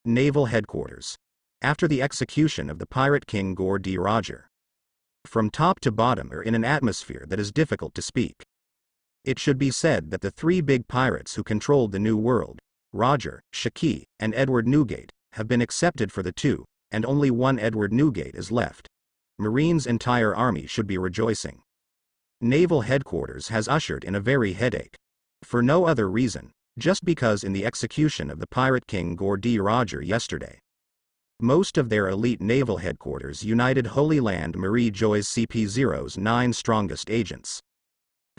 Naval Headquarters. After the execution of the pirate king Gore D. Roger. From top to bottom are in an atmosphere that is difficult to speak. It should be said that the three big pirates who controlled the New World, Roger, Shiki, and Edward Newgate, have been accepted for the two, and only one Edward Newgate is left. Marine's entire army should be rejoicing. Naval Headquarters has ushered in a very headache. For no other reason, just because in the execution of the pirate king Gore D. Roger yesterday, most of their elite naval headquarters United Holy Land Marie Joy's CP0's 9 strongest agents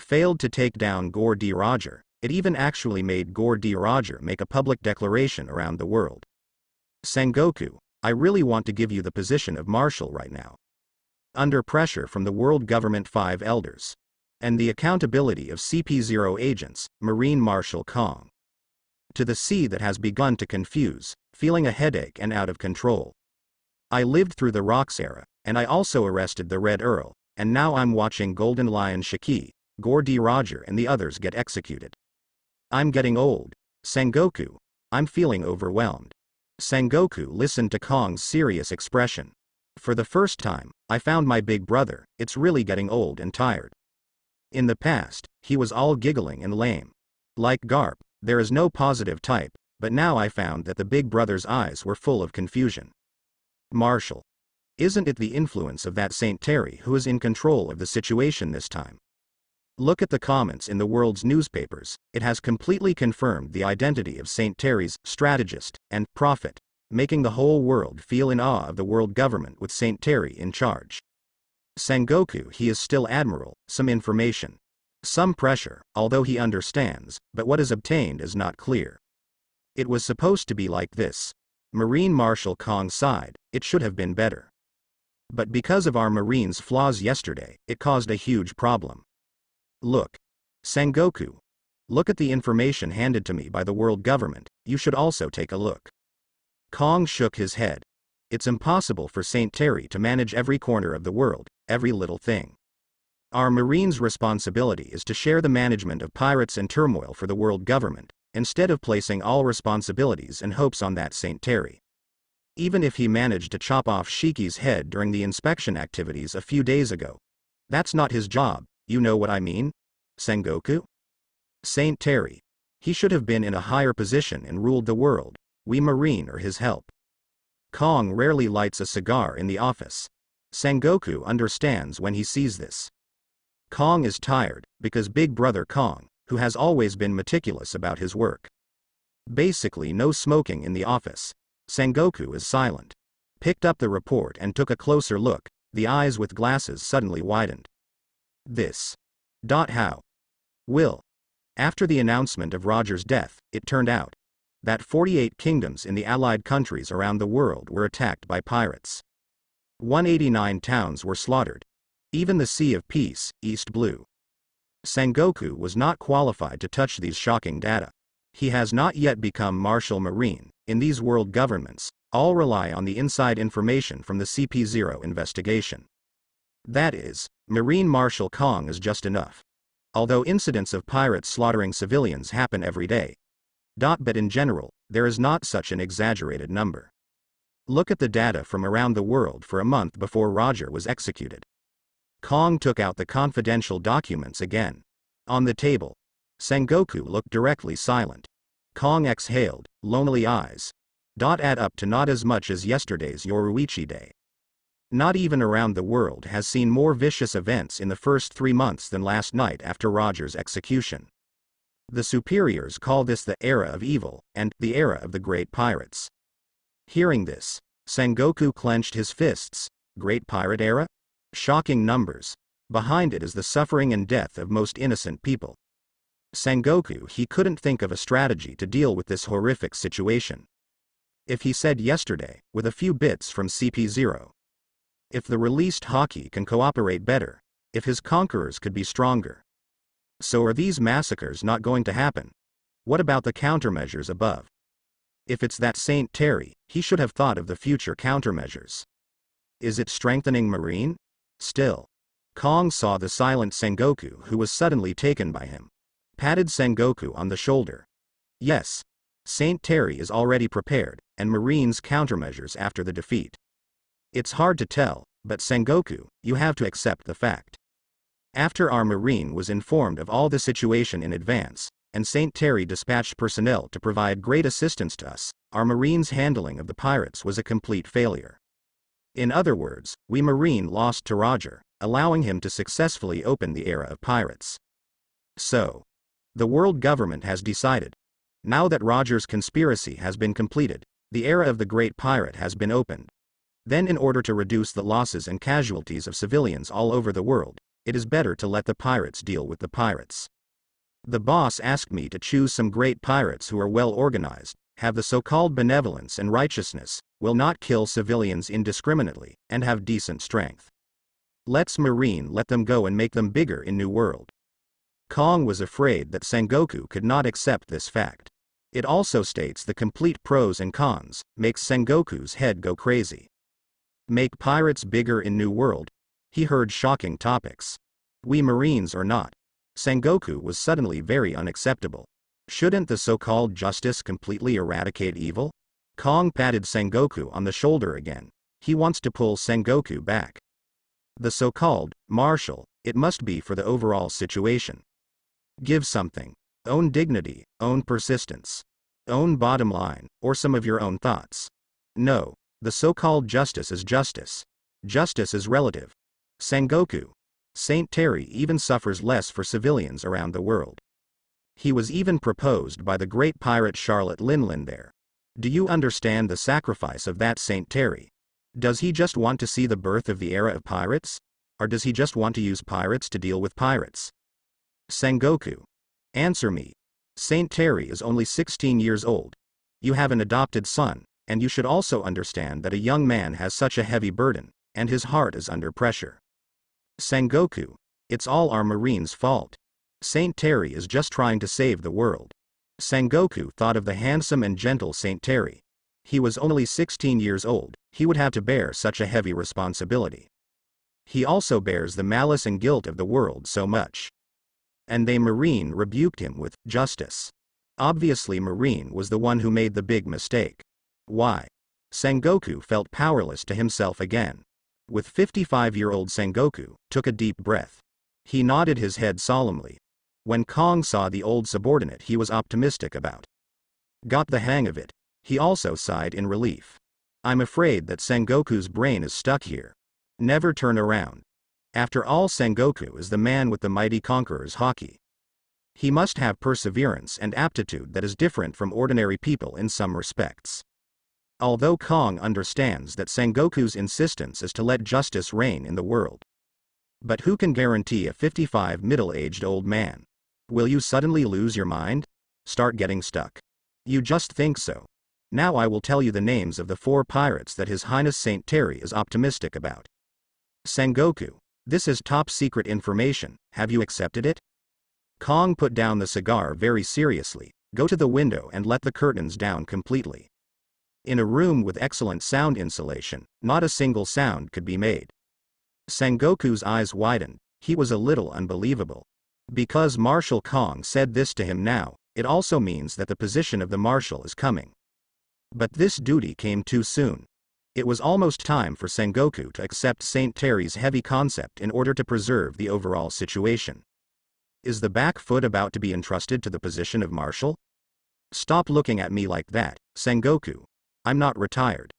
failed to take down Gore D. Roger. It even actually made Gore D. Roger make a public declaration around the world. Sengoku, I really want to give you the position of Marshal right now. Under pressure from the world government 5 elders. And the accountability of CP0 agents, Marine Marshal Kuang. To the sea that has begun to confuse, feeling a headache and out of control. I lived through the Rocks era, and I also arrested the Red Earl, and now I'm watching Golden Lion Shiki, Gore D. Roger and the others get executed. I'm getting old. Sengoku, I'm feeling overwhelmed. Sengoku listened to Kong's serious expression. For the first time, I found my big brother, it's really getting old and tired. In the past, he was all giggling and lame. Like Garp, there is no positive type, but now I found that the big brother's eyes were full of confusion. Marshal. Isn't it the influence of that Saint Terry who is in control of the situation this time? Look at the comments in the world's newspapers, it has completely confirmed the identity of Saint Terry's strategist and prophet, making the whole world feel in awe of the world government with Saint Terry in charge. Sengoku, he is still admiral, some information. Some pressure, although he understands, but what is obtained is not clear. It was supposed to be like this. Marine Marshal Kong sighed, it should have been better. But because of our Marine's flaws yesterday, it caused a huge problem. Look. Sengoku. Look at the information handed to me by the world government, you should also take a look. Kong shook his head. It's impossible for Saint Terry to manage every corner of the world, every little thing. Our Marine's responsibility is to share the management of pirates and turmoil for the world government, instead of placing all responsibilities and hopes on that Saint Terry. Even if he managed to chop off Shiki's head during the inspection activities a few days ago, that's not his job, you know what I mean? Sengoku? Saint Terry. He should have been in a higher position and ruled the world, we Marine are his help. Kong rarely lights a cigar in the office. Sengoku understands when he sees this. Kong is tired, because big brother Kong, who has always been meticulous about his work. Basically no smoking in the office. Sengoku is silent. Picked up the report and took a closer look, the eyes with glasses suddenly widened. This. How? Will. After the announcement of Roger's death, it turned out that 48 kingdoms in the allied countries around the world were attacked by pirates. 189 towns were slaughtered. Even the Sea of Peace, East Blue. Sengoku was not qualified to touch these shocking data. He has not yet become Marshal Marine. In these world governments, all rely on the inside information from the CP0 investigation. That is, Marine Marshal Kong is just enough. Although incidents of pirates slaughtering civilians happen every day. But in general, there is not such an exaggerated number. Look at the data from around the world for a month before Roger was executed. Kong took out the confidential documents again. On the table. Sengoku looked directly silent. Kong exhaled, lonely eyes. Add up to not as much as yesterday's Yoruichi Day. Not even around the world has seen more vicious events in the first 3 months than last night after Roger's execution. The superiors call this the era of evil, and the era of the great pirates. Hearing this, Sengoku clenched his fists. Great pirate era? Shocking numbers. Behind it is the suffering and death of most innocent people. Sengoku, he couldn't think of a strategy to deal with this horrific situation. If he said yesterday, with a few bits from CP0. If the released hockey can cooperate better, if his conquerors could be stronger. So are these massacres not going to happen? What about the countermeasures above? If it's that Saint Terry, he should have thought of the future countermeasures. Is it strengthening Marine? Still. Kong saw the silent Sengoku who was suddenly taken by him. Patted Sengoku on the shoulder. Yes. Saint Terry is already prepared, and Marines countermeasures after the defeat. It's hard to tell, but Sengoku, you have to accept the fact. After our Marine was informed of all the situation in advance, and Saint Terry dispatched personnel to provide great assistance to us, our Marine's handling of the pirates was a complete failure. In other words, we Marine lost to Roger, allowing him to successfully open the era of pirates. So, the world government has decided. Now that Roger's conspiracy has been completed, the era of the great pirate has been opened. Then in order to reduce the losses and casualties of civilians all over the world, it is better to let the pirates deal with the pirates. The boss asked me to choose some great pirates who are well organized, have the so-called benevolence and righteousness, will not kill civilians indiscriminately, and have decent strength. Let's Marine let them go and make them bigger in New World. Kuang was afraid that Sengoku could not accept this fact. It also states the complete pros and cons, makes Sengoku's head go crazy. Make pirates bigger in New World? He heard shocking topics. We Marines or not? Sengoku was suddenly very unacceptable. Shouldn't the so-called justice completely eradicate evil? Kuang patted Sengoku on the shoulder again. He wants to pull Sengoku back. The so-called martial, it must be for the overall situation. Give something. Own dignity, own persistence. Own bottom line, or some of your own thoughts. No, the so-called justice is justice. Justice is relative. Sengoku. Saint Terry even suffers less for civilians around the world. He was even proposed by the great pirate Charlotte Linlin there. Do you understand the sacrifice of that Saint Terry? Does he just want to see the birth of the era of pirates? Or does he just want to use pirates to deal with pirates? Sengoku. Answer me. Saint Terry is only 16 years old. You have an adopted son, and you should also understand that a young man has such a heavy burden, and his heart is under pressure. Sengoku. It's all our Marine's fault. Saint Terry is just trying to save the world. Sengoku thought of the handsome and gentle Saint Terry. He was only 16 years old, he would have to bear such a heavy responsibility. He also bears the malice and guilt of the world so much. And they Marine rebuked him with justice. Obviously Marine was the one who made the big mistake. Why? Sengoku felt powerless to himself again. With 55-year-old Sengoku, took a deep breath. He nodded his head solemnly. When Kuang saw the old subordinate he was optimistic about. Got the hang of it. He also sighed in relief. I'm afraid that Sengoku's brain is stuck here. Never turn around. After all, Sengoku is the man with the mighty conqueror's haki. He must have perseverance and aptitude that is different from ordinary people in some respects. Although Kuang understands that Sengoku's insistence is to let justice reign in the world. But who can guarantee a 55 middle-aged old man? Will you suddenly lose your mind? Start getting stuck? You just think so. Now I will tell you the names of the 4 pirates that His Highness Saint Terry is optimistic about. Sengoku. This is top secret information, have you accepted it? Kuang put down the cigar very seriously. Go to the window and let the curtains down completely. In a room with excellent sound insulation, not a single sound could be made. Sengoku's eyes widened, he was a little unbelievable. Because Marshal Kuang said this to him now, it also means that the position of the marshal is coming. But this duty came too soon. It was almost time for Sengoku to accept Saint Terry's heavy concept in order to preserve the overall situation. Is the back foot about to be entrusted to the position of marshal? Stop looking at me like that, Sengoku. I'm not retired.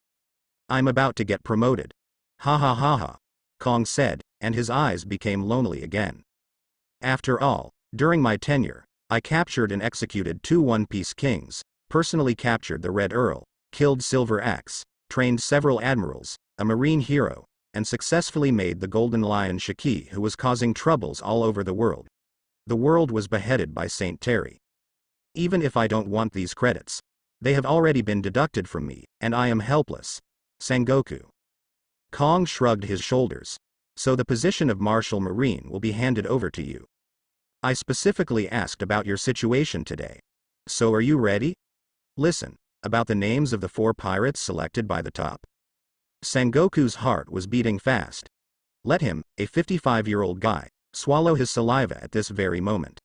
I'm about to get promoted. Ha ha ha ha, Kuang said, and his eyes became lonely again. After all, during my tenure, I captured and executed 2 One-Piece kings, personally captured the Red Earl, killed Silver Axe, trained several admirals, a marine hero, and successfully made the Golden Lion Shiki, who was causing troubles all over the world. The world was beheaded by Saint Terry. Even if I don't want these credits, they have already been deducted from me, and I am helpless. Sengoku. Kuang shrugged his shoulders. So the position of Marshal Marine will be handed over to you. I specifically asked about your situation today. So are you ready? Listen, about the names of the 4 pirates selected by the top. Sengoku's heart was beating fast. Let him, a 55-year-old guy, swallow his saliva at this very moment.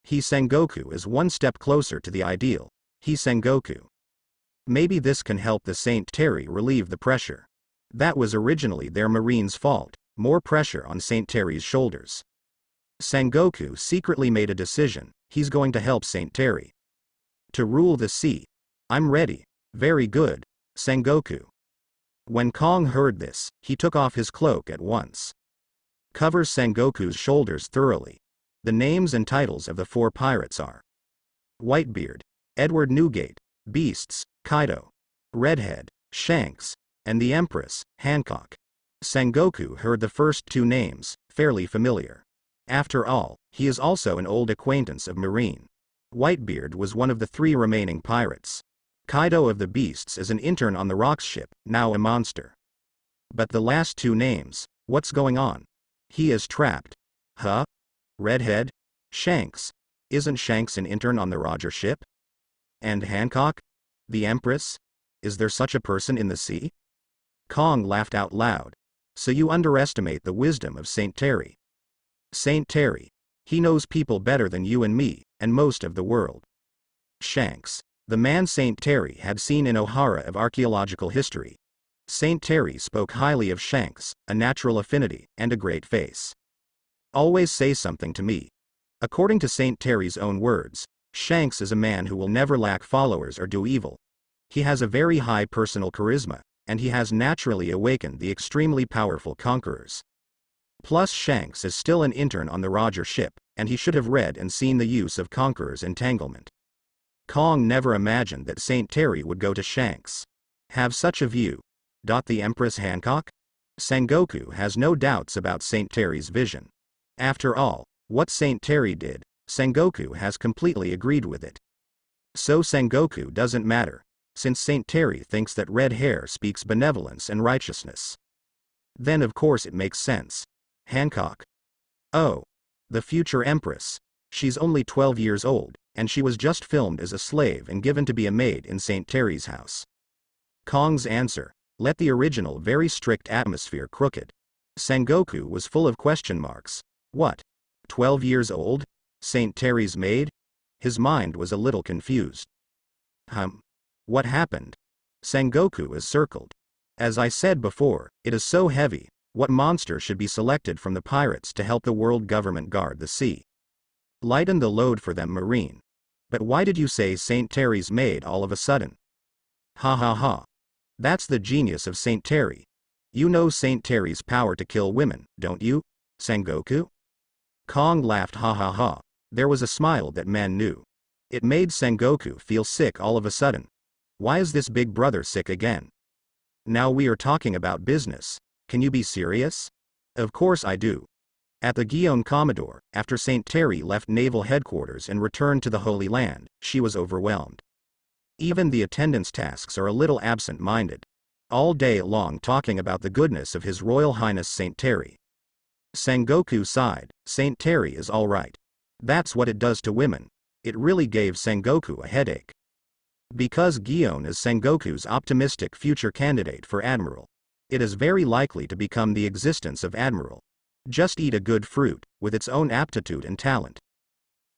He Sengoku is one step closer to the ideal. He Sengoku. Maybe this can help the Saint Terry relieve the pressure. That was originally their marine's fault, more pressure on Saint Terry's shoulders. Sengoku secretly made a decision, he's going to help Saint Terry. To rule the sea. I'm ready. Very good, Sengoku. When Kuang heard this, he took off his cloak at once. Covers Sengoku's shoulders thoroughly. The names and titles of the 4 pirates are Whitebeard, Edward Newgate, Beasts, Kaido, Redhead, Shanks, and the Empress, Hancock. Sengoku heard the first 2 names, fairly familiar. After all, he is also an old acquaintance of Marine. Whitebeard was one of the 3 remaining pirates. Kaido of the Beasts is an intern on the Rocks ship, now a monster. But the last 2 names, what's going on? He is trapped. Huh? Redhead? Shanks? Isn't Shanks an intern on the Roger ship? And Hancock? The Empress? Is there such a person in the sea? Kuang laughed out loud. So you underestimate the wisdom of Saint Terry. Saint Terry. He knows people better than you and me, and most of the world. Shanks. The man Saint Terry had seen in Ohara of archaeological history. Saint Terry spoke highly of Shanks, a natural affinity, and a great face. Always say something to me. According to Saint Terry's own words, Shanks is a man who will never lack followers or do evil. He has a very high personal charisma, and he has naturally awakened the extremely powerful conquerors. Plus Shanks is still an intern on the Roger ship, and he should have read and seen the use of Conqueror's entanglement. Kuang never imagined that Saint Terry would go to Shanks. Have such a view. The Empress Hancock? Sengoku has no doubts about Saint Terry's vision. After all, what Saint Terry did, Sengoku has completely agreed with it. So Sengoku doesn't matter, since Saint Terry thinks that red hair speaks benevolence and righteousness. Then of course it makes sense. Hancock. Oh. The future Empress. She's only 12 years old, and she was just filmed as a slave and given to be a maid in Saint Terry's house. Kuang's answer, let the original very strict atmosphere crooked. Sengoku was full of question marks. What? 12 years old? Saint Terry's maid? His mind was a little confused. What happened? Sengoku is circled. As I said before, it is so heavy. What monster should be selected from the pirates to help the world government guard the sea? Lighten the load for them, Marine. But why did you say Saint Terry's maid all of a sudden? Ha ha ha. That's the genius of Saint Terry. You know Saint Terry's power to kill women, don't you, Sengoku? Kuang laughed ha ha ha. There was a smile that man knew. It made Sengoku feel sick all of a sudden. Why is this big brother sick again? Now we are talking about business. Can you be serious? Of course I do. At the Guion Commodore, after Saint Terry left naval headquarters and returned to the Holy Land, she was overwhelmed. Even the attendance tasks are a little absent-minded. All day long talking about the goodness of His Royal Highness Saint Terry. Sengoku sighed. Saint Terry is all right. That's what it does to women. It really gave Sengoku a headache. Because Guion is Sengoku's optimistic future candidate for admiral. It is very likely to become the existence of admiral. Just eat a good fruit, with its own aptitude and talent.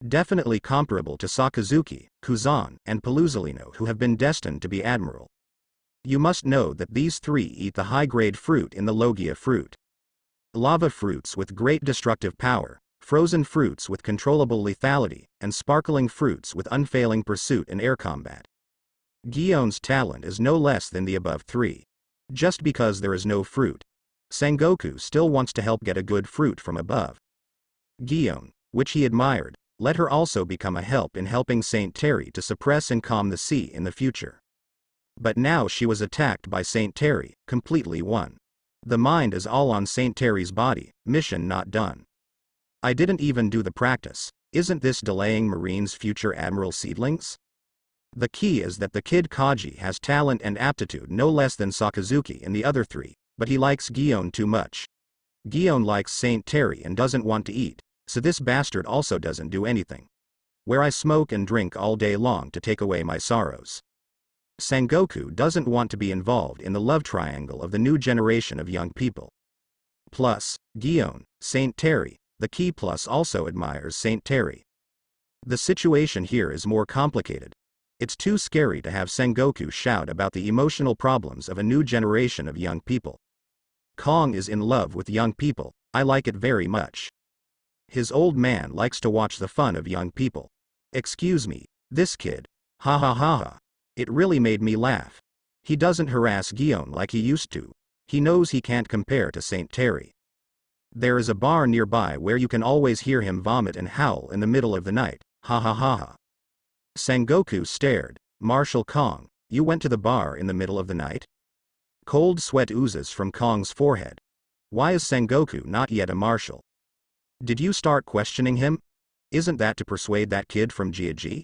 Definitely comparable to Sakazuki, Kuzan, and Paluzolino, who have been destined to be admiral. You must know that these 3 eat the high-grade fruit in the Logia fruit. Lava fruits with great destructive power, frozen fruits with controllable lethality, and sparkling fruits with unfailing pursuit and air combat. Guion's talent is no less than the above 3. Just because there is no fruit, Sengoku still wants to help get a good fruit from above. Guion, which he admired, let her also become a help in helping Saint Terry to suppress and calm the sea in the future. But now she was attacked by Saint Terry, completely won. The mind is all on Saint Terry's body, mission not done. I didn't even do the practice. Isn't this delaying Marine's future admiral seedlings? The key is that the kid Kaji has talent and aptitude no less than Sakazuki and the other 3, but he likes Guion too much. Guion likes Saint Terry and doesn't want to eat, so this bastard also doesn't do anything. Where I smoke and drink all day long to take away my sorrows. Sengoku doesn't want to be involved in the love triangle of the new generation of young people. Plus, Guion, Saint Terry, the key plus also admires Saint Terry. The situation here is more complicated. It's too scary to have Sengoku shout about the emotional problems of a new generation of young people. Kong is in love with young people, I like it very much. His old man likes to watch the fun of young people. Excuse me, this kid. Ha ha ha ha. It really made me laugh. He doesn't harass Gion like he used to. He knows he can't compare to Saint Terry. There is a bar nearby where you can always hear him vomit and howl in the middle of the night. Ha ha ha ha. Sengoku stared. Marshal Kong, you went to the bar in the middle of the night? Cold sweat oozes from Kong's forehead. Why is Sengoku not yet a marshal? Did you start questioning him? Isn't that to persuade that kid from Jiaji?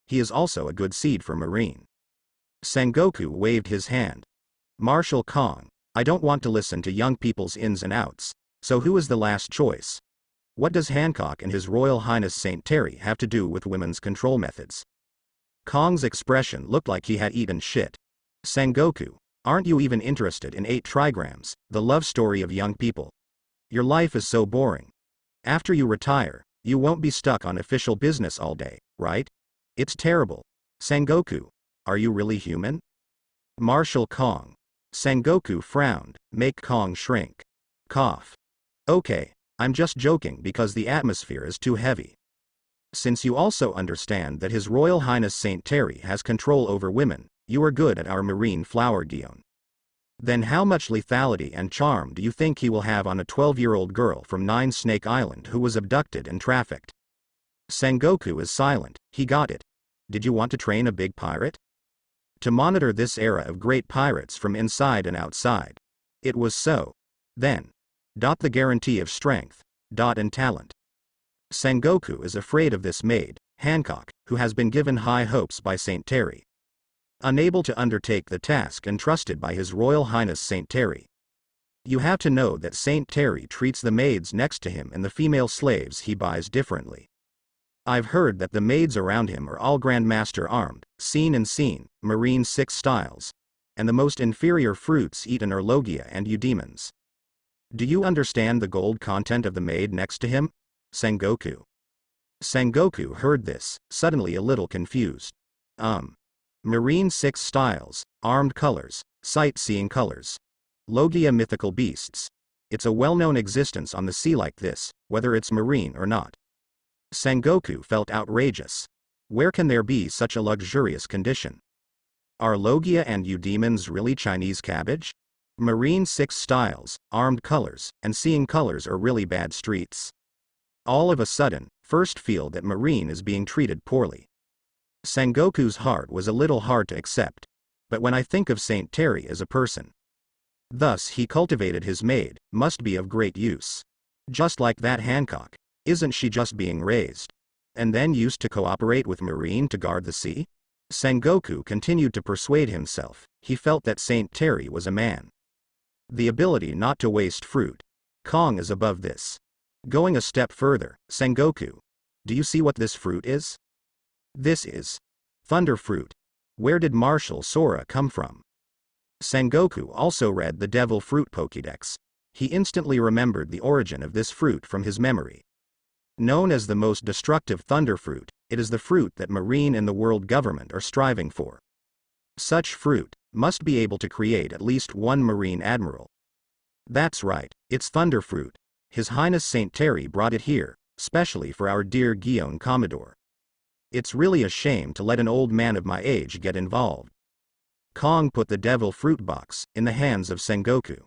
He is also a good seed for Marine. Sengoku waved his hand. Marshal Kong, I don't want to listen to young people's ins and outs, so who is the last choice? What does Hancock and His Royal Highness Saint Terry have to do with women's control methods? Kong's expression looked like he had eaten shit. Sengoku, aren't you even interested in 8 trigrams, the love story of young people? Your life is so boring. After you retire, you won't be stuck on official business all day, right? It's terrible. Sengoku, are you really human? Marshal Kong. Sengoku frowned, make Kong shrink. Cough. Okay, I'm just joking because the atmosphere is too heavy. Since you also understand that His Royal Highness Saint Terry has control over women, you are good at our marine flower Gion. Then how much lethality and charm do you think he will have on a 12-year-old girl from 9 Snake Island who was abducted and trafficked? Sengoku is silent, he got it. Did you want to train a big pirate? To monitor this era of great pirates from inside and outside. It was so. Then. The guarantee of strength. And talent. Sengoku is afraid of this maid, Hancock, who has been given high hopes by Saint Terry. Unable to undertake the task entrusted by His Royal Highness Saint Terry. You have to know that Saint Terry treats the maids next to him and the female slaves he buys differently. I've heard that the maids around him are all Grandmaster armed, scene, Marine 6 styles. And the most inferior fruits eaten are Logia and Eudemons. Do you understand the gold content of the maid next to him? Sengoku. Sengoku heard this, suddenly a little confused. Marine 6 styles, armed colors, sightseeing colors. Logia mythical beasts. It's a well-known existence on the sea like this, whether it's marine or not. Sengoku felt outrageous. Where can there be such a luxurious condition? Are Logia and Eudemons really Chinese cabbage? Marine 6 styles, armed colors, and seeing colors are really bad streets. All of a sudden, first feel that Marine is being treated poorly. Sengoku's heart was a little hard to accept. But when I think of Saint Terry as a person. Thus he cultivated his maid, must be of great use. Just like that Hancock. Isn't she just being raised? And then used to cooperate with Marine to guard the sea? Sengoku continued to persuade himself, he felt that Saint Terry was a man. The ability not to waste fruit. Kong is above this. Going a step further, Sengoku. Do you see what this fruit is? This is thunder fruit. Where did Marshal Sora come from? Sengoku also read the Devil Fruit Pokédex. He instantly remembered the origin of this fruit from his memory. Known as the most destructive thunder fruit, it is the fruit that Marine and the world government are striving for. Such fruit must be able to create at least one Marine admiral. That's right, it's thunder fruit. His Highness Saint Terry brought it here, specially for our dear Gion Commodore. It's really a shame to let an old man of my age get involved. Kong put the devil fruit box in the hands of Sengoku.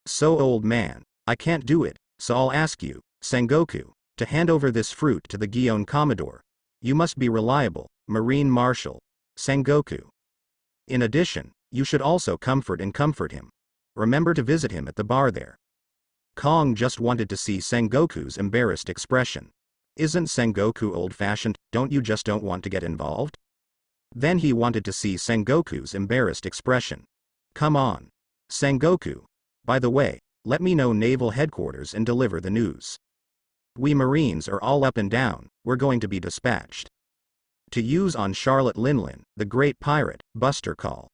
So old man, I can't do it, so I'll ask you, Sengoku, to hand over this fruit to the Gion Commodore. You must be reliable, Marine Marshal. Sengoku. In addition, you should also comfort him. Remember to visit him at the bar there. Kong just wanted to see Sengoku's embarrassed expression. Isn't Sengoku old-fashioned, don't want to get involved? Then he wanted to see Sengoku's embarrassed expression. Come on. Sengoku. By the way, let me know Naval Headquarters and deliver the news. We Marines are all up and down, we're going to be dispatched. To use on Charlotte Linlin, the great pirate, Buster Call.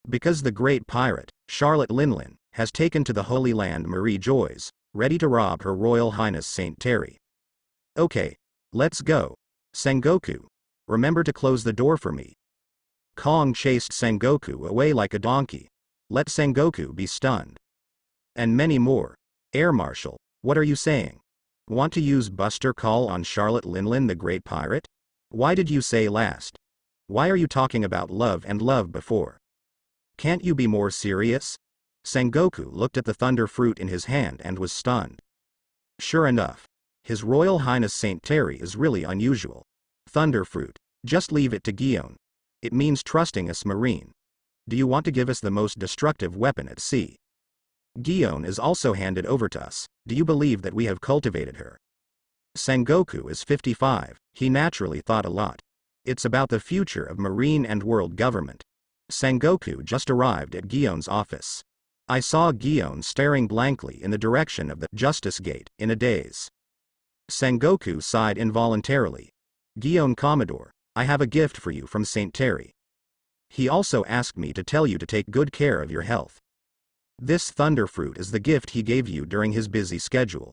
Because the great pirate, Charlotte Linlin, has taken to the Holy Land Marie Joys, ready to rob Her Royal Highness Saint Terry. Okay, let's go. Sengoku. Remember to close the door for me, Kuang chased Sengoku away like a donkey. Let Sengoku be stunned. And many more. Air Marshal, what are you saying? Want to use Buster Call on Charlotte Linlin the Great Pirate? Why did you say last? Why are you talking about love and love before? Can't you be more serious? Sengoku looked at the thunder fruit in his hand and was stunned. Sure enough. His Royal Highness Saint Terry is really unusual. Thunder fruit. Just leave it to Gion. It means trusting us marine. Do you want to give us the most destructive weapon at sea? Gion is also handed over to us. Do you believe that we have cultivated her? Sengoku is 55, he naturally thought a lot. It's about the future of marine and world government. Sengoku just arrived at Gion's office. I saw Gion staring blankly in the direction of the Justice Gate, in a daze. Sengoku sighed involuntarily. Gion Commodore, I have a gift for you from Saint Terry. He also asked me to tell you to take good care of your health. This thunder fruit is the gift he gave you during his busy schedule.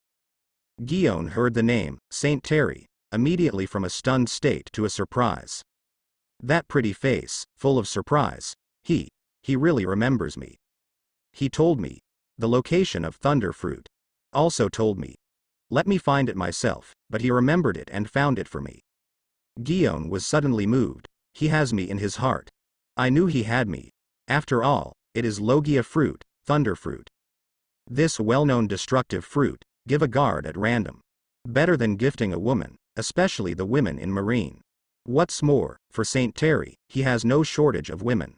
Gion heard the name, Saint Terry, immediately from a stunned state to a surprise. That pretty face, full of surprise. He really remembers me. He told me. The location of thunder fruit. Also told me. Let me find it myself, but he remembered it and found it for me. Gion was suddenly moved. He has me in his heart. I knew he had me. After all, it is Logia fruit, thunder fruit. This well-known destructive fruit, give a guard at random. Better than gifting a woman, especially the women in marine. What's more, for Saint Terry, he has no shortage of women.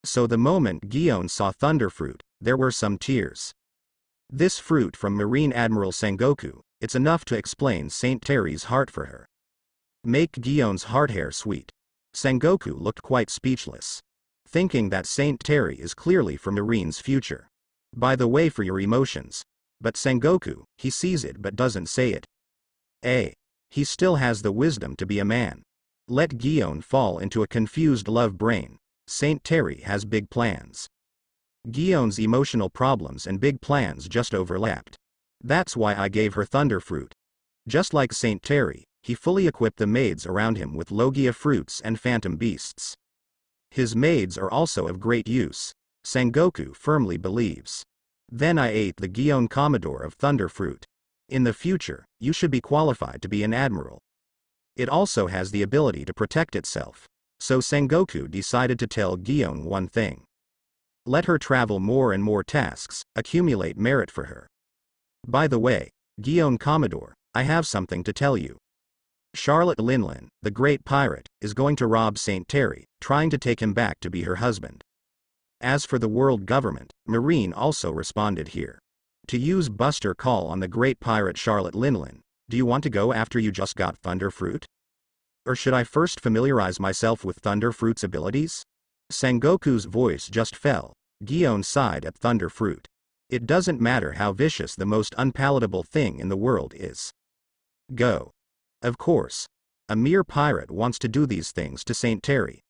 So the moment Gion saw thunder fruit, there were some tears. This fruit from Marine Admiral Sengoku, it's enough to explain Saint Terry's heart for her. Make Gion's heart hair sweet. Sengoku looked quite speechless. Thinking that Saint Terry is clearly for Marine's future. By the way, for your emotions. But Sengoku, he sees it but doesn't say it. He still has the wisdom to be a man. Let Gion fall into a confused love brain. Saint Terry has big plans. Gion's emotional problems and big plans just overlapped. That's why I gave her thunder fruit. Just like Saint Terry, he fully equipped the maids around him with Logia fruits and phantom beasts. His maids are also of great use, Sengoku firmly believes. Then I ate the Gion Commodore of thunder fruit. In the future, you should be qualified to be an admiral. It also has the ability to protect itself. So Sengoku decided to tell Gion one thing. Let her travel more and more tasks, accumulate merit for her. By the way, Gion Commodore, I have something to tell you. Charlotte Linlin, the great pirate, is going to rob Saint Terry, trying to take him back to be her husband. As for the world government, Marine also responded here. To use Buster Call on the great pirate Charlotte Linlin, do you want to go after you just got thunder fruit? Or should I first familiarize myself with thunder fruit's abilities? Sengoku's voice just fell. Gion sighed at thunder fruit. It doesn't matter how vicious the most unpalatable thing in the world is. Go. Of course. A mere pirate wants to do these things to Saint Terry.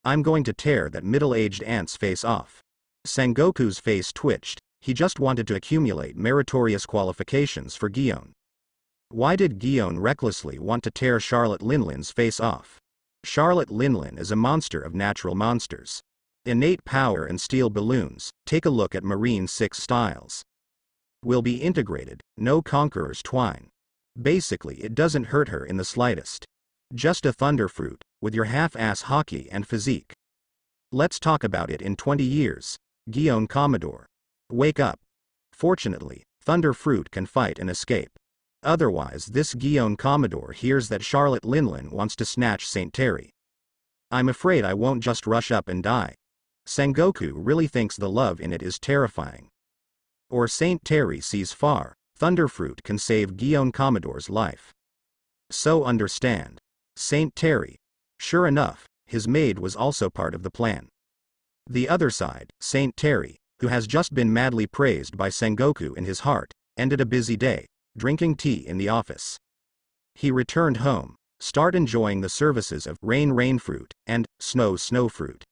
I'm going to tear that middle-aged ant's face off. Sengoku's face twitched. He just wanted to accumulate meritorious qualifications for Gion. Why did Gion recklessly want to tear Charlotte Linlin's face off? Charlotte Linlin is a monster of natural monsters. Innate power and steel balloons. Take a look at Marine 6 styles. Will be integrated, no conqueror's twine. Basically it doesn't hurt her in the slightest. Just a thunder fruit, with your half-ass hockey and physique. Let's talk about it in 20 years. Gion Commodore. Wake up. Fortunately, thunder fruit can fight and escape. Otherwise this Gion Commodore hears that Charlotte Linlin wants to snatch Saint Terry. I'm afraid I won't just rush up and die. Sengoku really thinks the love in it is terrifying. Or Saint Terry sees far, thunder fruit can save Gion Commodore's life. So understand. Saint Terry. Sure enough, his maid was also part of the plan. The other side, Saint Terry, who has just been madly praised by Sengoku in his heart, ended a busy day, drinking tea in the office. He returned home, start enjoying the services of rain fruit and snow fruit.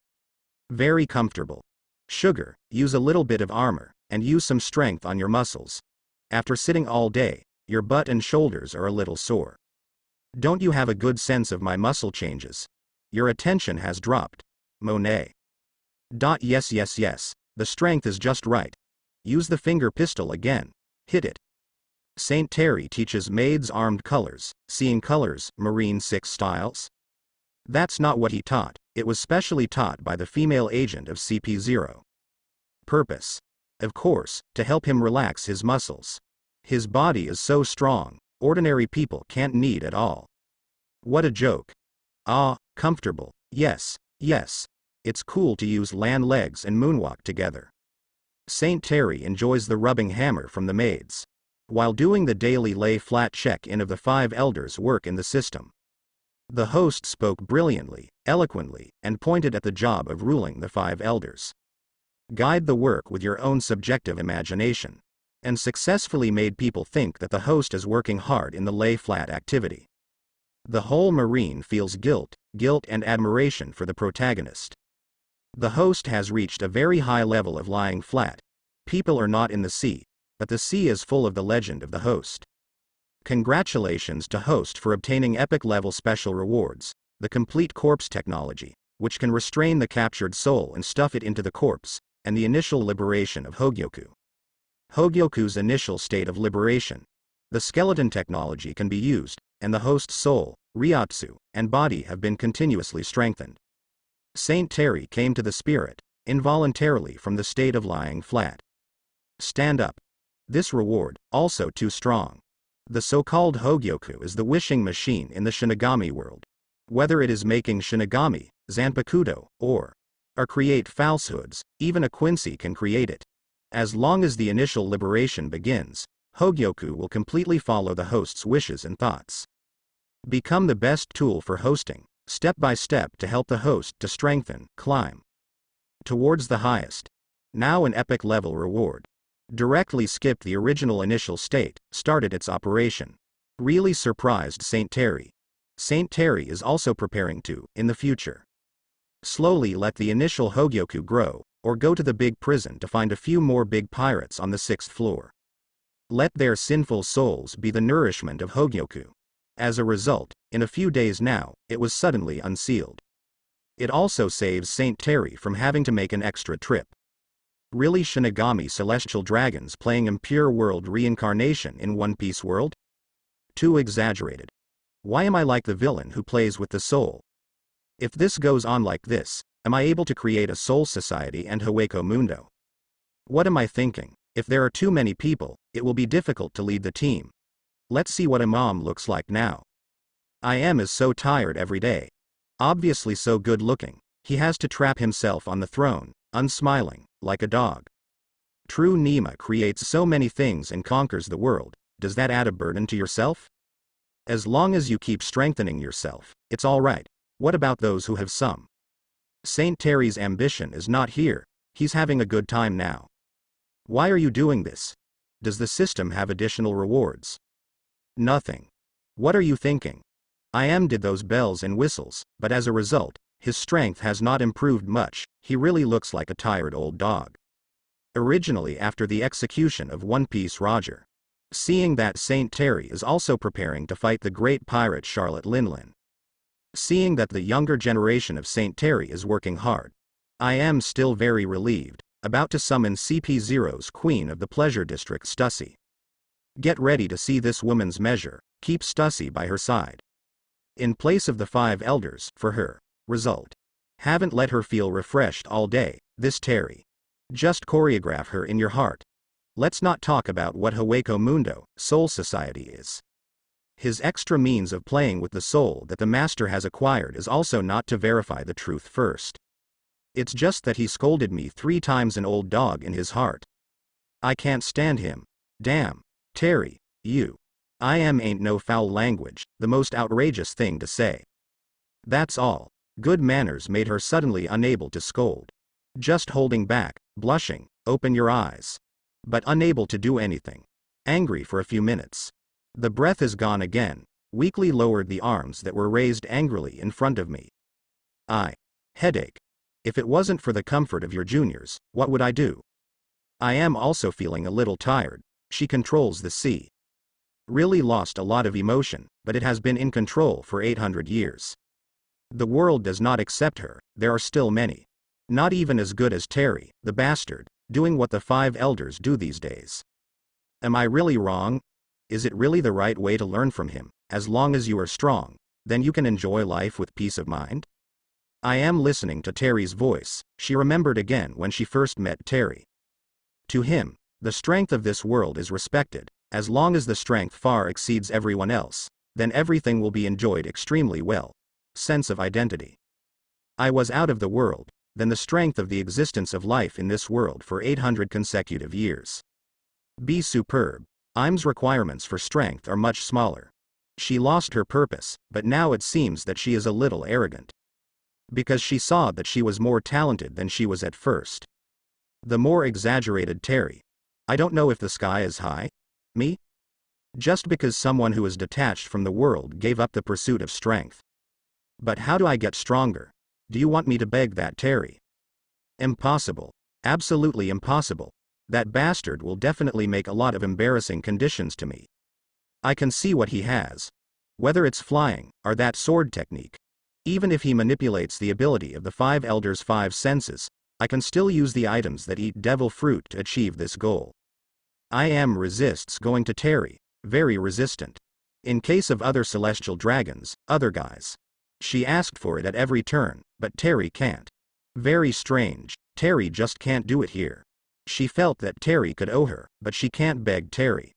Very comfortable. Sugar, use a little bit of armor, and use some strength on your muscles. After sitting all day, your butt and shoulders are a little sore. Don't you have a good sense of my muscle changes? Your attention has dropped. Monet. Yes, yes, yes. The strength is just right. Use the finger pistol again. Hit it. Saint Terry teaches maids armed colors, seeing colors, marine 6 styles. That's not what he taught. It was specially taught by the female agent of CP0. Purpose. Of course, to help him relax his muscles. His body is so strong, ordinary people can't need at all. What a joke. Ah, comfortable. Yes, yes. It's cool to use land legs and moonwalk together. Saint Terry enjoys the rubbing hammer from the maids, while doing the daily lay-flat check-in of the 5 elders' work in the system. The host spoke brilliantly, eloquently, and pointed at the job of ruling the 5 elders. Guide the work with your own subjective imagination, and successfully made people think that the host is working hard in the lay-flat activity. The whole marine feels guilt and admiration for the protagonist. The host has reached a very high level of lying flat. People are not in the sea, but the sea is full of the legend of the host. Congratulations to host for obtaining epic level special rewards, the complete corpse technology, which can restrain the captured soul and stuff it into the corpse, and the initial liberation of Hogyoku. Hogyoku's initial state of liberation. The skeleton technology can be used, and the host's soul, Ryotsu, and body have been continuously strengthened. Saint Terry came to the spirit, involuntarily from the state of lying flat. Stand up. This reward, also too strong. The so-called Hogyoku is the wishing machine in the Shinigami world. Whether it is making Shinigami, Zanpakuto, or create falsehoods, even a Quincy can create it. As long as the initial liberation begins, Hogyoku will completely follow the host's wishes and thoughts. Become the best tool for hosting, step by step to help the host to strengthen, climb towards the highest. Now an epic level reward. Directly skipped the original initial state, started its operation. Really surprised Saint Terry. Saint Terry is also preparing to, in the future, slowly let the initial Hogyoku grow, or go to the big prison to find a few more big pirates on the 6th floor. Let their sinful souls be the nourishment of Hogyoku. As a result, in a few days now, it was suddenly unsealed. It also saves Saint Terry from having to make an extra trip. Really Shinigami celestial dragons playing impure world reincarnation in One Piece world? Too exaggerated. Why am I like the villain who plays with the soul? If this goes on like this, am I able to create a soul society and Hueco Mundo? What am I thinking? If there are too many people, it will be difficult to lead the team. Let's see what Imam looks like now. I is so tired every day. Obviously so good looking, he has to trap himself on the throne, unsmiling, like a dog. True Nima creates so many things and conquers the world. Does that add a burden to yourself? As long as you keep strengthening yourself, it's alright. What about those who have some? Saint Terry's ambition is not here, he's having a good time now. Why are you doing this? Does the system have additional rewards? Nothing. What are you thinking? Did those bells and whistles, but as a result, his strength has not improved much, he really looks like a tired old dog. Originally after the execution of One Piece Roger. Seeing that Saint Terry is also preparing to fight the great pirate Charlotte Linlin. Seeing that the younger generation of Saint Terry is working hard. I am still very relieved, about to summon CP0's Queen of the Pleasure District Stussy. Get ready to see this woman's measure, keep Stussy by her side. In place of the 5 elders, for her. Result. Haven't let her feel refreshed all day, this Terry. Just choreograph her in your heart. Let's not talk about what Hueco Mundo, Soul Society is. His extra means of playing with the soul that the master has acquired is also not to verify the truth first. It's just that he scolded me 3 times an old dog in his heart. I can't stand him. Damn. Terry, you. Ain't no foul language, the most outrageous thing to say. That's all. Good manners made her suddenly unable to scold. Just holding back, blushing, open your eyes. But unable to do anything. Angry for a few minutes. The breath is gone again, weakly lowered the arms that were raised angrily in front of me. Headache. If it wasn't for the comfort of your juniors, what would I do? I am also feeling a little tired. She controls the sea. Really lost a lot of emotion, but it has been in control for 800 years. The world does not accept her, there are still many. Not even as good as Terry, the bastard, doing what the 5 elders do these days. Am I really wrong? Is it really the right way to learn from him? As long as you are strong, then you can enjoy life with peace of mind? I am listening to Terry's voice. She remembered again when she first met Terry. To him, the strength of this world is respected. As long as the strength far exceeds everyone else, then everything will be enjoyed extremely well. Sense of identity. I was out of the world, then the strength of the existence of life in this world for 800 consecutive years. Be superb. Im's requirements for strength are much smaller. She lost her purpose, but now it seems that she is a little arrogant. Because she saw that she was more talented than she was at first. The more exaggerated Terry. I don't know if the sky is high. Me? Just because someone who is detached from the world gave up the pursuit of strength. But how do I get stronger? Do you want me to beg that, Terry? Impossible. Absolutely impossible. That bastard will definitely make a lot of embarrassing conditions to me. I can see what he has. Whether it's flying, or that sword technique. Even if he manipulates the ability of the 5 elders' 5 senses, I can still use the items that eat devil fruit to achieve this goal. I am resists going to Terry, very resistant. In case of other celestial dragons, other guys. She asked for it at every turn, but Terry can't. Very strange, Terry just can't do it here. She felt that Terry could owe her, but she can't beg Terry.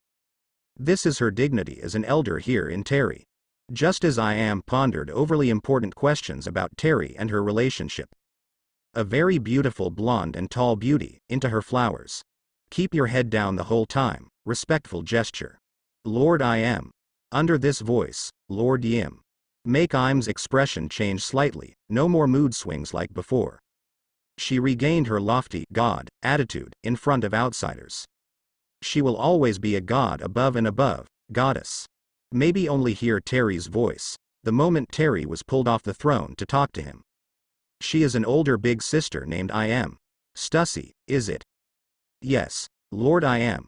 This is her dignity as an elder here in Terry. Just as I am pondered overly important questions about Terry and her relationship. A very beautiful blonde and tall beauty, into her flowers. Keep your head down the whole time, respectful gesture. Lord I am. Under this voice, Lord Yim. Make Im's expression change slightly, no more mood swings like before. She regained her lofty God attitude in front of outsiders. She will always be a god above and above, goddess. Maybe only hear Terry's voice, the moment Terry was pulled off the throne to talk to him. She is an older big sister named I am. Stussy, is it? Yes, Lord I am.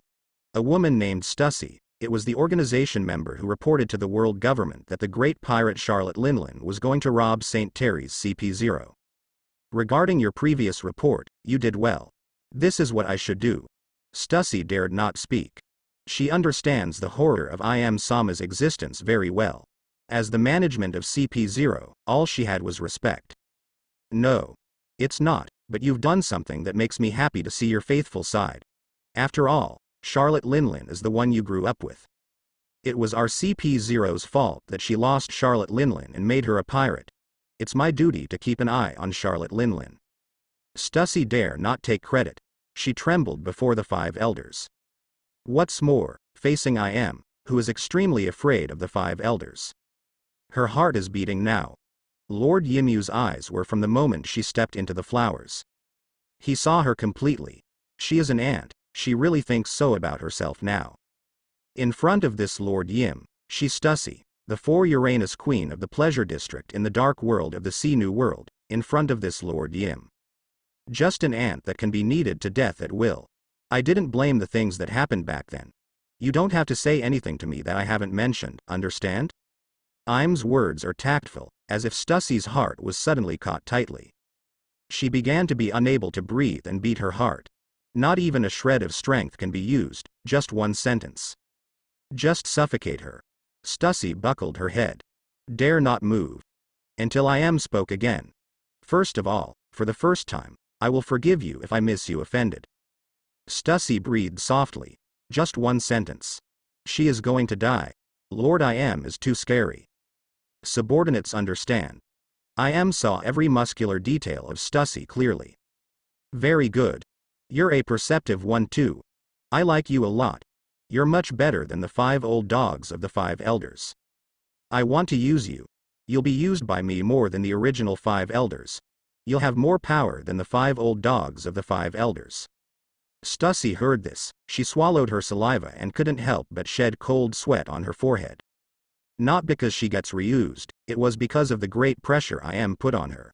A woman named Stussy. It was the organization member who reported to the world government that the great pirate Charlotte Linlin was going to rob St. Terry's CP0. Regarding your previous report, you did well. This is what I should do. Stussy dared not speak. She understands the horror of I am Sama's existence very well. As the management of CP0, all she had was respect. No. It's not, but you've done something that makes me happy to see your faithful side. After all, Charlotte Linlin is the one you grew up with. It was our CP0's fault that she lost Charlotte Linlin and made her a pirate. It's my duty to keep an eye on Charlotte Linlin. Stussy dare not take credit. She trembled before the 5 elders. What's more, facing I am, who is extremely afraid of the 5 elders. Her heart is beating now. Lord Yimu's eyes were from the moment she stepped into the flowers. He saw her completely. She is an ant, she really thinks so about herself now. In front of this Lord Yim, she's Stussy, the 4 Uranus queen of the pleasure district in the dark world of the Sea New World, in front of this Lord Yim. Just an ant that can be kneaded to death at will. I didn't blame the things that happened back then. You don't have to say anything to me that I haven't mentioned, understand? Im's words are tactful, as if Stussy's heart was suddenly caught tightly. She began to be unable to breathe and beat her heart. Not even a shred of strength can be used, just one sentence. Just suffocate her. Stussy buckled her head. Dare not move. Until I am spoke again. First of all, for the first time, I will forgive you if I miss you offended. Stussy breathed softly. Just one sentence. She is going to die. Lord I am is too scary. Subordinates understand. I am saw every muscular detail of Stussy clearly. Very good. You're a perceptive one too. I like you a lot. You're much better than the 5 old dogs of the 5 elders. I want to use you. You'll be used by me more than the original 5 elders. You'll have more power than the 5 old dogs of the 5 elders. Stussy heard this, she swallowed her saliva and couldn't help but shed cold sweat on her forehead. Not because she gets reused, it was because of the great pressure I am put on her.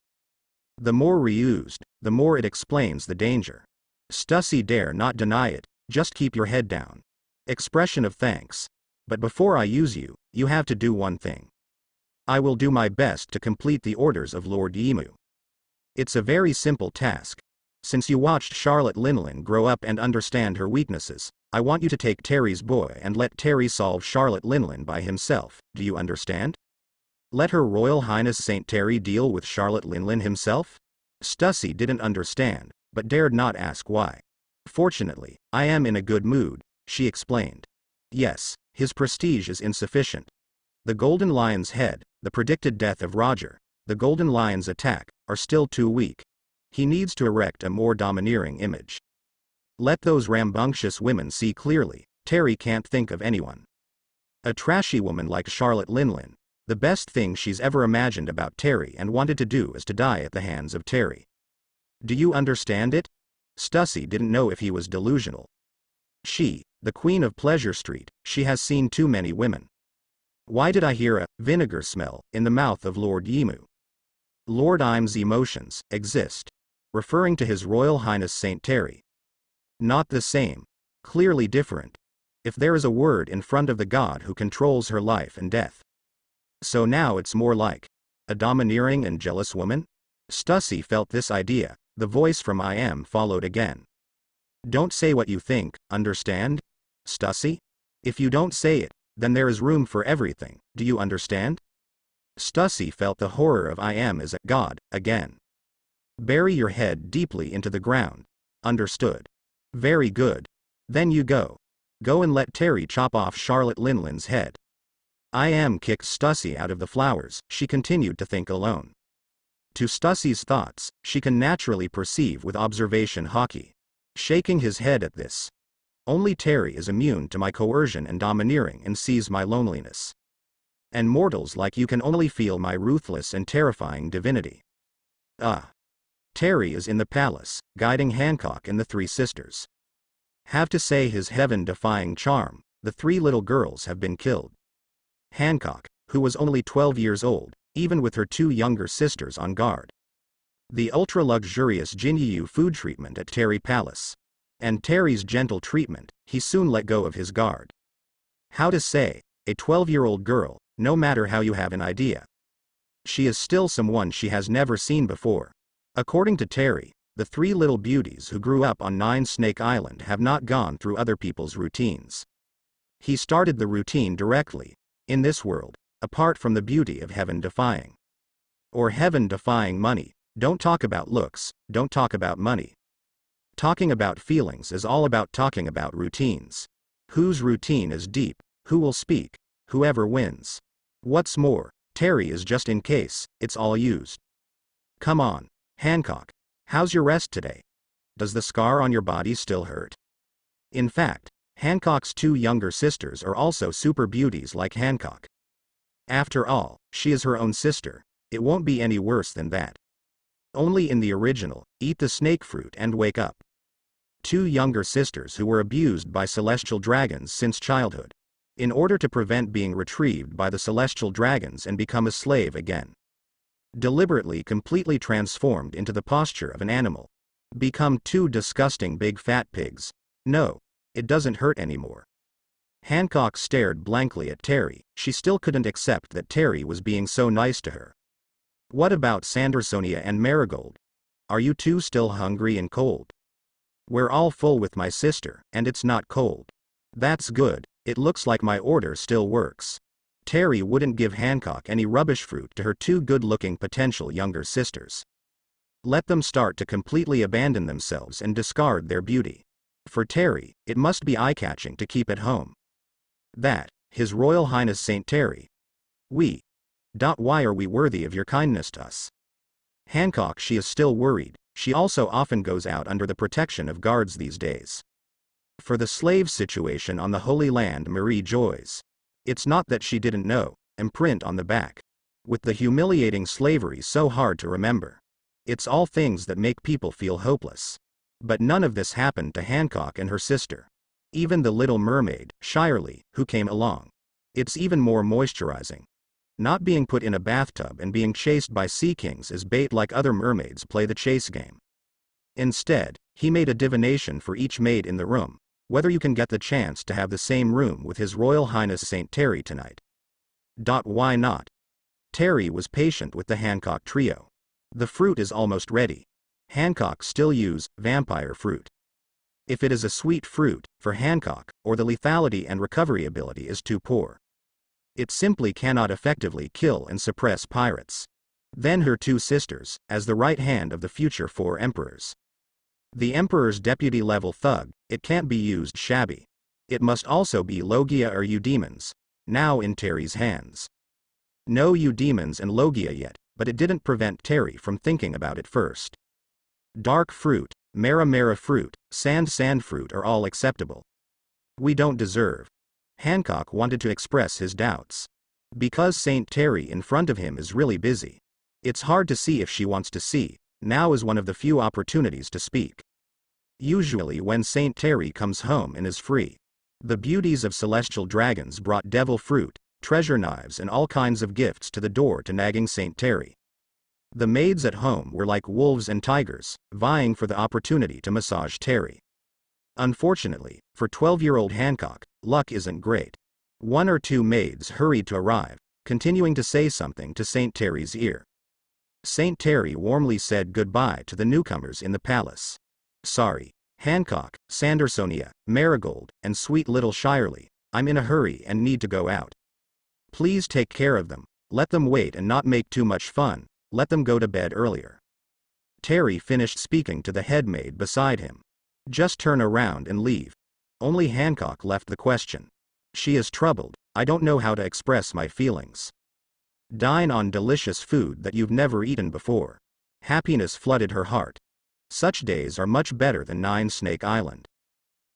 The more reused, the more it explains the danger. Stussy dare not deny it, just keep your head down. Expression of thanks. But before I use you, you have to do one thing. I will do my best to complete the orders of Lord Yimu. It's a very simple task. Since you watched Charlotte Linlin grow up and understand her weaknesses, I want you to take Terry's boy and let Terry solve Charlotte Linlin by himself, do you understand? Let Her Royal Highness Saint Terry deal with Charlotte Linlin himself? Stussy didn't understand, but dared not ask why. Fortunately, I am in a good mood, she explained. Yes, his prestige is insufficient. The Golden Lion's head, the predicted death of Roger, the Golden Lion's attack, are still too weak. He needs to erect a more domineering image. Let those rambunctious women see clearly, Terry can't think of anyone. A trashy woman like Charlotte Linlin, the best thing she's ever imagined about Terry and wanted to do is to die at the hands of Terry. Do you understand it? Stussy didn't know if he was delusional. She, the Queen of Pleasure Street, she has seen too many women. Why did I hear a vinegar smell in the mouth of Lord Yimu? Lord Im's emotions exist, referring to His Royal Highness Saint Terry. Not the same, clearly different. If there is a word in front of the god who controls her life and death. So now it's more like a domineering and jealous woman? Stussy felt this idea. The voice from I Am followed again. Don't say what you think, understand? Stussy? If you don't say it, then there is room for everything, do you understand? Stussy felt the horror of I Am as a god, again. Bury your head deeply into the ground. Understood. Very good. Then you go. Go and let Terry chop off Charlotte Linlin's head. I Am kicked Stussy out of the flowers, she continued to think alone. To Stussy's thoughts, she can naturally perceive with observation hockey. Shaking his head at this. Only Terry is immune to my coercion and domineering and sees my loneliness. And mortals like you can only feel my ruthless and terrifying divinity. Terry is in the palace, guiding Hancock and the three sisters. Have to say his heaven-defying charm, the three little girls have been killed. Hancock, who was only 12 years old, even with her two younger sisters on guard. The ultra-luxurious Jinyu food treatment at Terry Palace. And Terry's gentle treatment, he soon let go of his guard. How to say, a 12-year-old girl, no matter how you have an idea. She is still someone she has never seen before. According to Terry, the three little beauties who grew up on Nine Snake Island have not gone through other people's routines. He started the routine directly, in this world, apart from the beauty of heaven-defying. Or heaven-defying money. Don't talk about looks, don't talk about money. Talking about feelings is all about talking about routines. Whose routine is deep, who will speak, whoever wins. What's more, Terry is just in case, it's all used. Come on, Hancock, how's your rest today? Does the scar on your body still hurt? In fact, Hancock's two younger sisters are also super beauties like Hancock. After all, she is her own sister, it won't be any worse than that. Only in the original, eat the snake fruit and wake up. Two younger sisters who were abused by celestial dragons since childhood. In order to prevent being retrieved by the celestial dragons and become a slave again. Deliberately completely transformed into the posture of an animal. Become two disgusting big fat pigs. No, it doesn't hurt anymore. Hancock stared blankly at Terry, she still couldn't accept that Terry was being so nice to her. What about Sandersonia and Marigold? Are you two still hungry and cold? We're all full with my sister, and it's not cold. That's good, it looks like my order still works. Terry wouldn't give Hancock any rubbish fruit to her two good-looking potential younger sisters. Let them start to completely abandon themselves and discard their beauty. For Terry, it must be eye-catching to keep at home. That, His Royal Highness Saint Terry. Why are we worthy of your kindness to us? Hancock, she is still worried, she also often goes out under the protection of guards these days. For the slave situation on the Holy Land, Marie joys. It's not that she didn't know, imprint on the back. With the humiliating slavery so hard to remember. It's all things that make people feel hopeless. But none of this happened to Hancock and her sister. Even the little mermaid, Shirley, who came along. It's even more moisturizing. Not being put in a bathtub and being chased by sea kings as bait like other mermaids play the chase game. Instead, he made a divination for each maid in the room, whether you can get the chance to have the same room with His Royal Highness Saint Terry tonight. Why not? Terry was patient with the Hancock trio. The fruit is almost ready. Hancock still use vampire fruit. If it is a sweet fruit, for Hancock, or the lethality and recovery ability is too poor. It simply cannot effectively kill and suppress pirates. Then her two sisters, as the right hand of the future 4 emperors. The emperor's deputy level thug, it can't be used shabby. It must also be Logia or Eudemons, now in Terry's hands. No Eudemons and Logia yet, but it didn't prevent Terry from thinking about it first. Dark fruit, Mara fruit, sand fruit are all acceptable. We don't deserve. Hancock wanted to express his doubts. Because Saint Terry in front of him is really busy. It's hard to see if she wants to see. Now is one of the few opportunities to speak. Usually when Saint Terry comes home and is free. The beauties of celestial dragons brought devil fruit, treasure knives and all kinds of gifts to the door to nagging Saint Terry. The maids at home were like wolves and tigers, vying for the opportunity to massage Terry. Unfortunately, for 12-year-old Hancock, luck isn't great. 1 or 2 maids hurried to arrive, continuing to say something to Saint Terry's ear. Saint Terry warmly said goodbye to the newcomers in the palace. Sorry, Hancock, Sandersonia, Marigold, and sweet little Shirley, I'm in a hurry and need to go out. Please take care of them, let them wait and not make too much fun, let them go to bed earlier. Terry finished speaking to the head maid beside him. Just turn around and leave. Only Hancock left the question. She is troubled, I don't know how to express my feelings. Dine on delicious food that you've never eaten before. Happiness flooded her heart. Such days are much better than 9 Snake Island.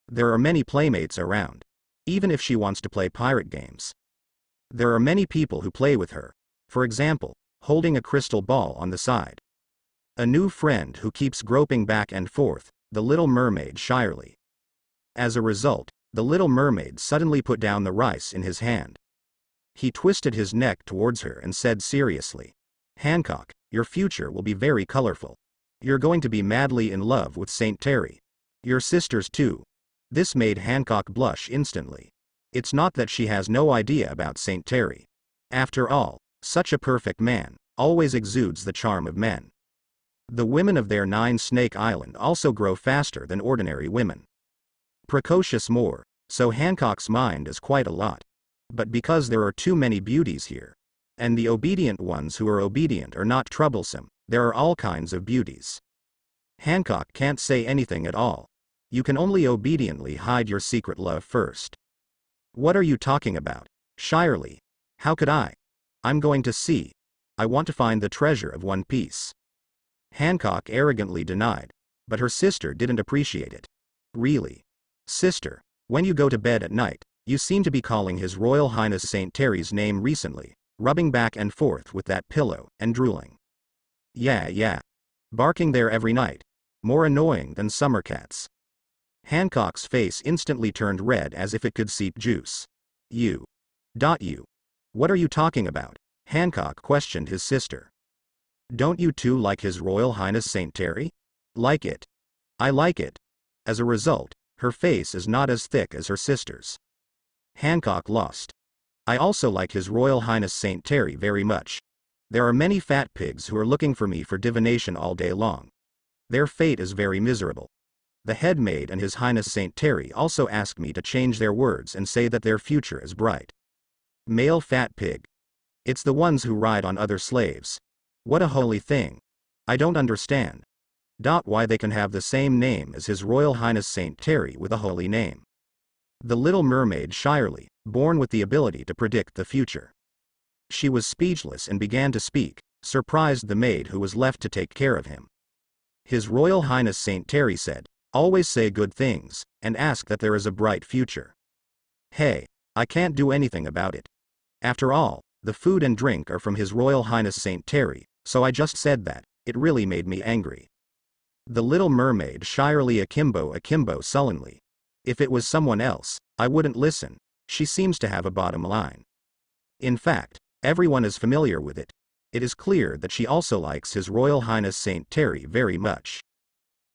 There are many playmates around. Even if she wants to play pirate games. There are many people who play with her. For example, holding a crystal ball on the side. A new friend who keeps groping back and forth, the little mermaid Shirley. As a result, the little mermaid suddenly put down the rice in his hand. He twisted his neck towards her and said seriously, Hancock, your future will be very colorful. You're going to be madly in love with Saint Terry. Your sisters too. This made Hancock blush instantly. It's not that she has no idea about Saint Terry. After all, such a perfect man, always exudes the charm of men. The women of their 9 Snake Island also grow faster than ordinary women. Precocious more, so Hancock's mind is quite a lot. But because there are too many beauties here, and the obedient ones who are obedient are not troublesome, there are all kinds of beauties. Hancock can't say anything at all. You can only obediently hide your secret love first. What are you talking about, Shirley? How could I? I'm going to see. I want to find the treasure of One Piece. Hancock arrogantly denied, but her sister didn't appreciate it. Really? Sister, when you go to bed at night, you seem to be calling His Royal Highness Saint Terry's name recently, rubbing back and forth with that pillow, and drooling. Yeah. Barking there every night. More annoying than summer cats. Hancock's face instantly turned red as if it could seep juice. You. What are you talking about? Hancock questioned his sister. Don't you two like His Royal Highness Saint Terry? Like it. I like it. As a result, her face is not as thick as her sister's. Hancock lost. I also like His Royal Highness Saint Terry very much. There are many fat pigs who are looking for me for divination all day long. Their fate is very miserable. The head maid and His Highness Saint Terry also asked me to change their words and say that their future is bright. Male fat pig. It's the ones who ride on other slaves. What a holy thing. I don't understand. Why they can have the same name as His Royal Highness Saint Terry with a holy name. The little mermaid Shirley, born with the ability to predict the future. She was speechless and began to speak, surprised the maid who was left to take care of him. His Royal Highness Saint Terry said, always say good things, and ask that there is a bright future. Hey, I can't do anything about it. After all, the food and drink are from His Royal Highness Saint Terry, so I just said that. It really made me angry. The little mermaid Shirley akimbo sullenly. If it was someone else, I wouldn't listen. She seems to have a bottom line. In fact, everyone is familiar with it. It is clear that she also likes His Royal Highness Saint Terry very much.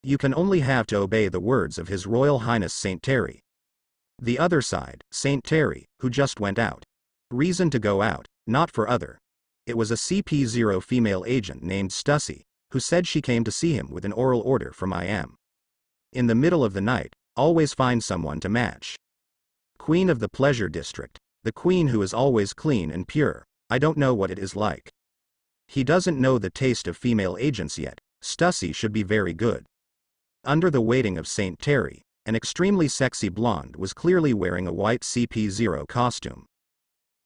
You can only have to obey the words of His Royal Highness Saint Terry. The other side, Saint Terry, who just went out. Reason to go out, not for other. It was a CP0 female agent named Stussy, who said she came to see him with an oral order from IM. In the middle of the night, always find someone to match. Queen of the Pleasure District, the queen who is always clean and pure, I don't know what it is like. He doesn't know the taste of female agents yet, Stussy should be very good. Under the waiting of St. Terry, an extremely sexy blonde was clearly wearing a white CP0 costume.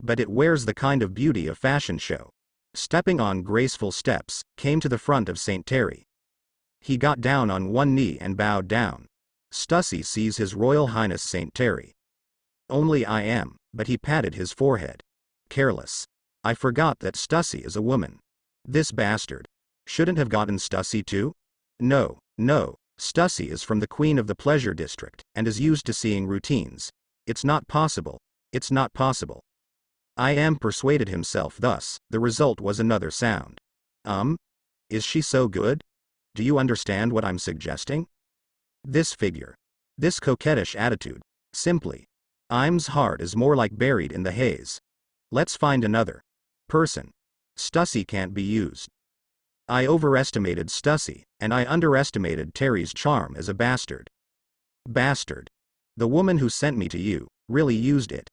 But it wears the kind of beauty of fashion show. Stepping on graceful steps, came to the front of St. Terry. He got down on one knee and bowed down. Stussy sees His Royal Highness St. Terry. Only I am, but he patted his forehead. Careless. I forgot that Stussy is a woman. This bastard. Shouldn't have gotten Stussy too? No, Stussy is from the Queen of the Pleasure District, and is used to seeing routines. It's not possible. I am persuaded himself thus, the result was another sound. Is she so good? Do you understand what I'm suggesting? This figure. This coquettish attitude. Simply. Im's heart is more like buried in the haze. Let's find another person. Stussy can't be used. I overestimated Stussy, and I underestimated Terry's charm as a bastard. Bastard. The woman who sent me to you, really used it.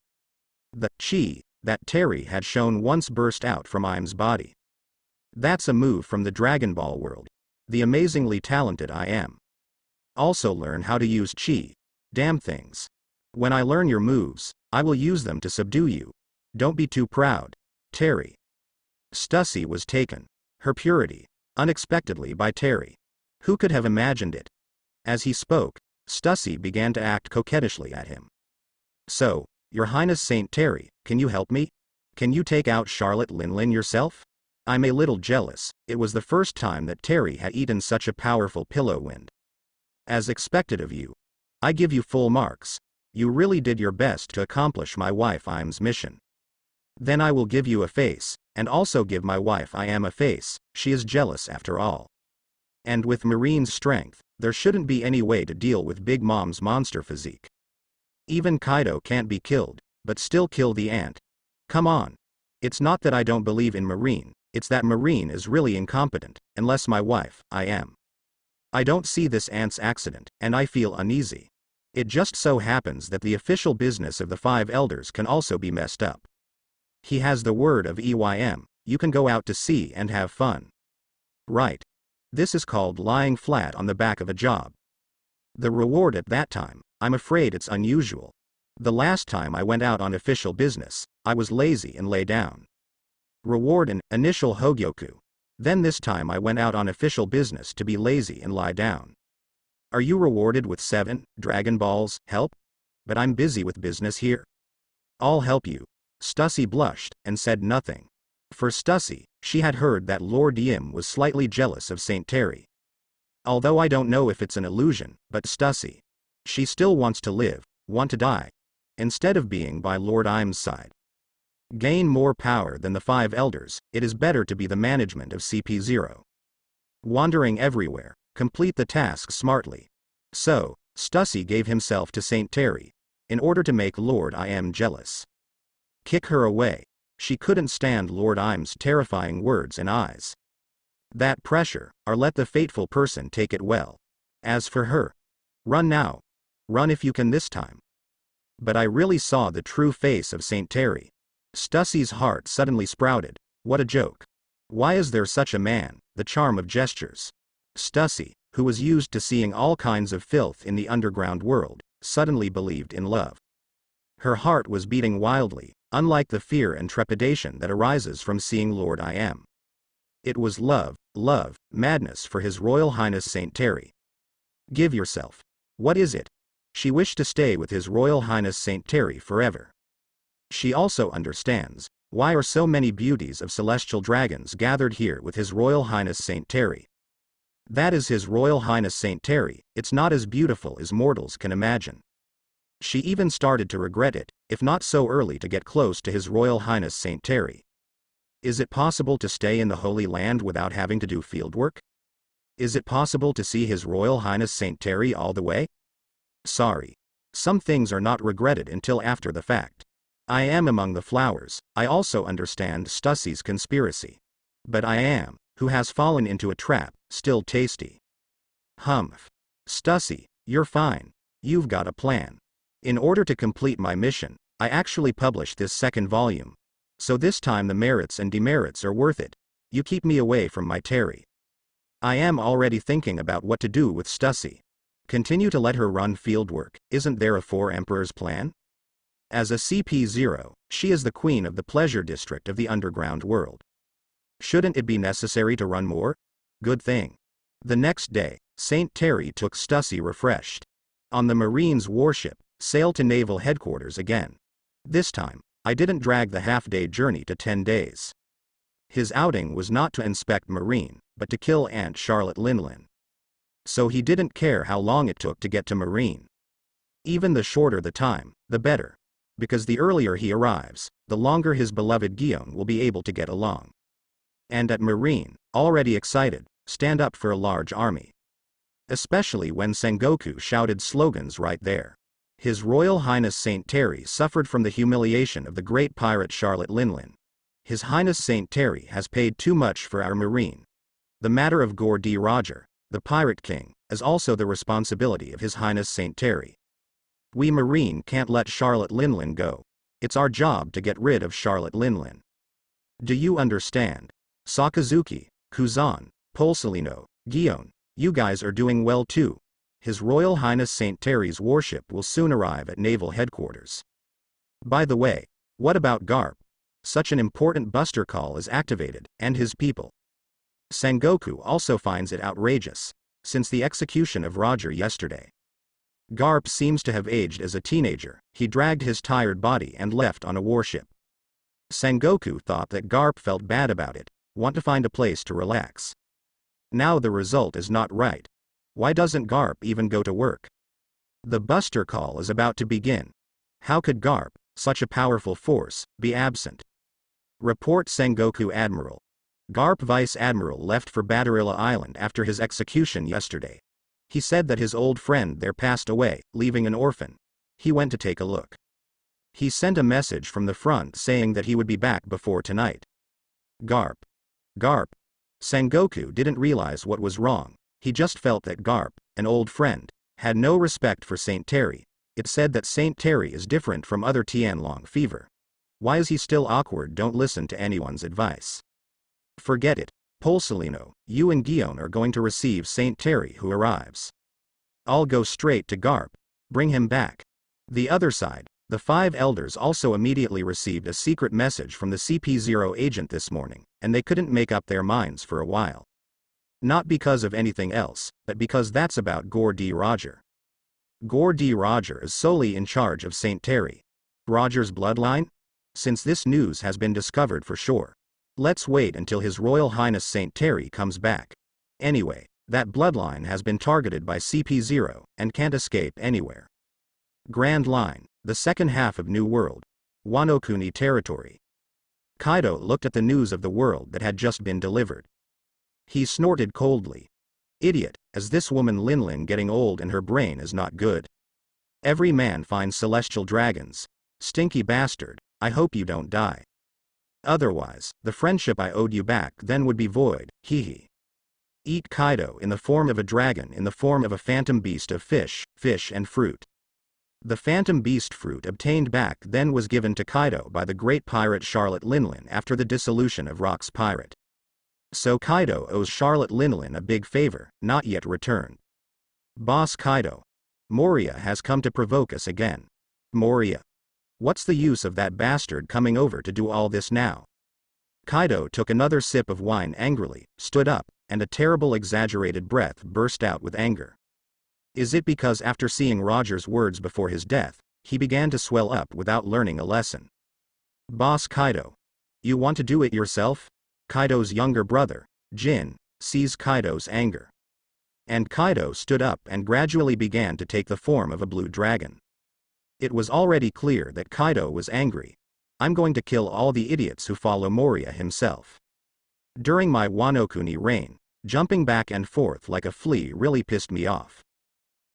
The chi that Terry had shown once burst out from Im's body. That's a move from the Dragon Ball world. The amazingly talented I am. Also learn how to use chi. Damn things. When I learn your moves, I will use them to subdue you. Don't be too proud, Terry. Stussy was taken. Her purity, unexpectedly by Terry. Who could have imagined it? As he spoke, Stussy began to act coquettishly at him. So, Your Highness St. Terry, can you help me? Can you take out Charlotte Linlin yourself? I'm a little jealous, it was the first time that Terry had eaten such a powerful pillow wind. As expected of you. I give you full marks. You really did your best to accomplish my wife Im's mission. Then I will give you a face, and also give my wife I am a face, she is jealous after all. And with Marine's strength, there shouldn't be any way to deal with Big Mom's monster physique. Even Kaido can't be killed, but still kill the ant. Come on. It's not that I don't believe in Marine, it's that Marine is really incompetent, unless my wife, I am. I don't see this ant's accident, and I feel uneasy. It just so happens that the official business of the Five Elders can also be messed up. He has the word of EYM, you can go out to sea and have fun. Right. This is called lying flat on the back of a job. The reward at that time, I'm afraid it's unusual. The last time I went out on official business, I was lazy and lay down. Reward an initial Hogyoku. Then this time I went out on official business to be lazy and lie down. Are you rewarded with 7 Dragon Balls, help? But I'm busy with business here. I'll help you. Stussy blushed, and said nothing. For Stussy, she had heard that Lord Yim was slightly jealous of St. Terry. Although I don't know if it's an illusion, but Stussy. She still wants to live, want to die. Instead of being by Lord Im's side. Gain more power than the Five Elders, it is better to be the management of CP0. Wandering everywhere, complete the task smartly. So, Stussy gave himself to St. Terry, in order to make Lord Im jealous. Kick her away. She couldn't stand Lord Im's terrifying words and eyes. That pressure, or let the fateful person take it well. As for her, run now. Run if you can this time. But I really saw the true face of St. Terry. Stussy's heart suddenly sprouted. What a joke. Why is there such a man, the charm of gestures? Stussy, who was used to seeing all kinds of filth in the underground world, suddenly believed in love. Her heart was beating wildly, unlike the fear and trepidation that arises from seeing Lord Im. It was love, madness for His Royal Highness St. Terry. Give yourself. What is it? She wished to stay with His Royal Highness St. Terry forever. She also understands, why are so many beauties of celestial dragons gathered here with His Royal Highness St. Terry. That is His Royal Highness St. Terry, it's not as beautiful as mortals can imagine. She even started to regret it, if not so early to get close to His Royal Highness St. Terry. Is it possible to stay in the Holy Land without having to do fieldwork? Is it possible to see His Royal Highness St. Terry all the way? Sorry. Some things are not regretted until after the fact. I am among the flowers, I also understand Stussie's conspiracy. But I am, who has fallen into a trap, still tasty. Humph. Stussie, you're fine. You've got a plan. In order to complete my mission, I actually published this second volume. So this time the merits and demerits are worth it. You keep me away from my Terry. I am already thinking about what to do with Stussie. Continue to let her run fieldwork, isn't there a Four Emperors plan? As a CP0, she is the queen of the pleasure district of the underground world. Shouldn't it be necessary to run more? Good thing. The next day, St. Terry took Stussie refreshed. On the Marine's warship, sailed to naval headquarters again. This time, I didn't drag the half-day journey to 10 days. His outing was not to inspect Marine, but to kill Aunt Charlotte Linlin. So he didn't care how long it took to get to Marine. Even the shorter the time, the better. Because the earlier he arrives, the longer his beloved Guion will be able to get along. And at Marine, already excited, stand up for a large army. Especially when Sengoku shouted slogans right there. His Royal Highness St. Terry suffered from the humiliation of the great pirate Charlotte Linlin. His Highness St. Terry has paid too much for our Marine. The matter of Gore D. Roger, the Pirate King, is also the responsibility of His Highness St. Terry. We Marine can't let Charlotte Linlin go. It's our job to get rid of Charlotte Linlin. Do you understand? Sakazuki, Kuzan, Polsolino, Guion, you guys are doing well too. His Royal Highness St. Terry's warship will soon arrive at naval headquarters. By the way, what about Garp? Such an important buster call is activated, and his people. Sengoku also finds it outrageous, since the execution of Roger yesterday. Garp seems to have aged as a teenager. He dragged his tired body and left on a warship. Sengoku thought that Garp felt bad about it, want to find a place to relax. Now the result is not right. Why doesn't Garp even go to work? The buster call is about to begin. How could Garp, such a powerful force, be absent? Report Sengoku Admiral. Garp Vice Admiral left for Badarilla Island after his execution yesterday. He said that his old friend there passed away, leaving an orphan. He went to take a look. He sent a message from the front saying that he would be back before tonight. Garp. Sengoku didn't realize what was wrong. He just felt that Garp, an old friend, had no respect for St. Terry. It said that St. Terry is different from other Tianlong fever. Why is he still awkward? Don't listen to anyone's advice. Forget it. Polsolino, you and Guion are going to receive St. Terry who arrives. I'll go straight to Garp. Bring him back. The other side, the 5 elders also immediately received a secret message from the CP0 agent this morning, and they couldn't make up their minds for a while. Not because of anything else, but because that's about Gore D. Roger. Gore D. Roger is solely in charge of St. Terry. Roger's bloodline? Since this news has been discovered for sure. Let's wait until His Royal Highness St. Terry comes back. Anyway, that bloodline has been targeted by CP0, and can't escape anywhere. Grand Line, the second half of New World. Wano Kuni territory. Kaido looked at the news of the world that had just been delivered. He snorted coldly. Idiot, is this woman Linlin getting old and her brain is not good? Every man finds celestial dragons. Stinky bastard, I hope you don't die. Otherwise, the friendship I owed you back then would be void, hee. Eat Kaido in the form of a dragon in the form of a phantom beast of fish and fruit. The phantom beast fruit obtained back then was given to Kaido by the great pirate Charlotte Linlin after the dissolution of Rock's Pirate. So Kaido owes Charlotte Linlin a big favor, not yet returned. Boss Kaido. Moria has come to provoke us again. Moria. What's the use of that bastard coming over to do all this now? Kaido took another sip of wine angrily, stood up, and a terrible exaggerated breath burst out with anger. Is it because after seeing Roger's words before his death, he began to swell up without learning a lesson? Boss Kaido. You want to do it yourself? Kaido's younger brother, Jhin, sees Kaido's anger. And Kaido stood up and gradually began to take the form of a blue dragon. It was already clear that Kaido was angry. I'm going to kill all the idiots who follow Moria himself. During my Wano Kuni reign, jumping back and forth like a flea really pissed me off.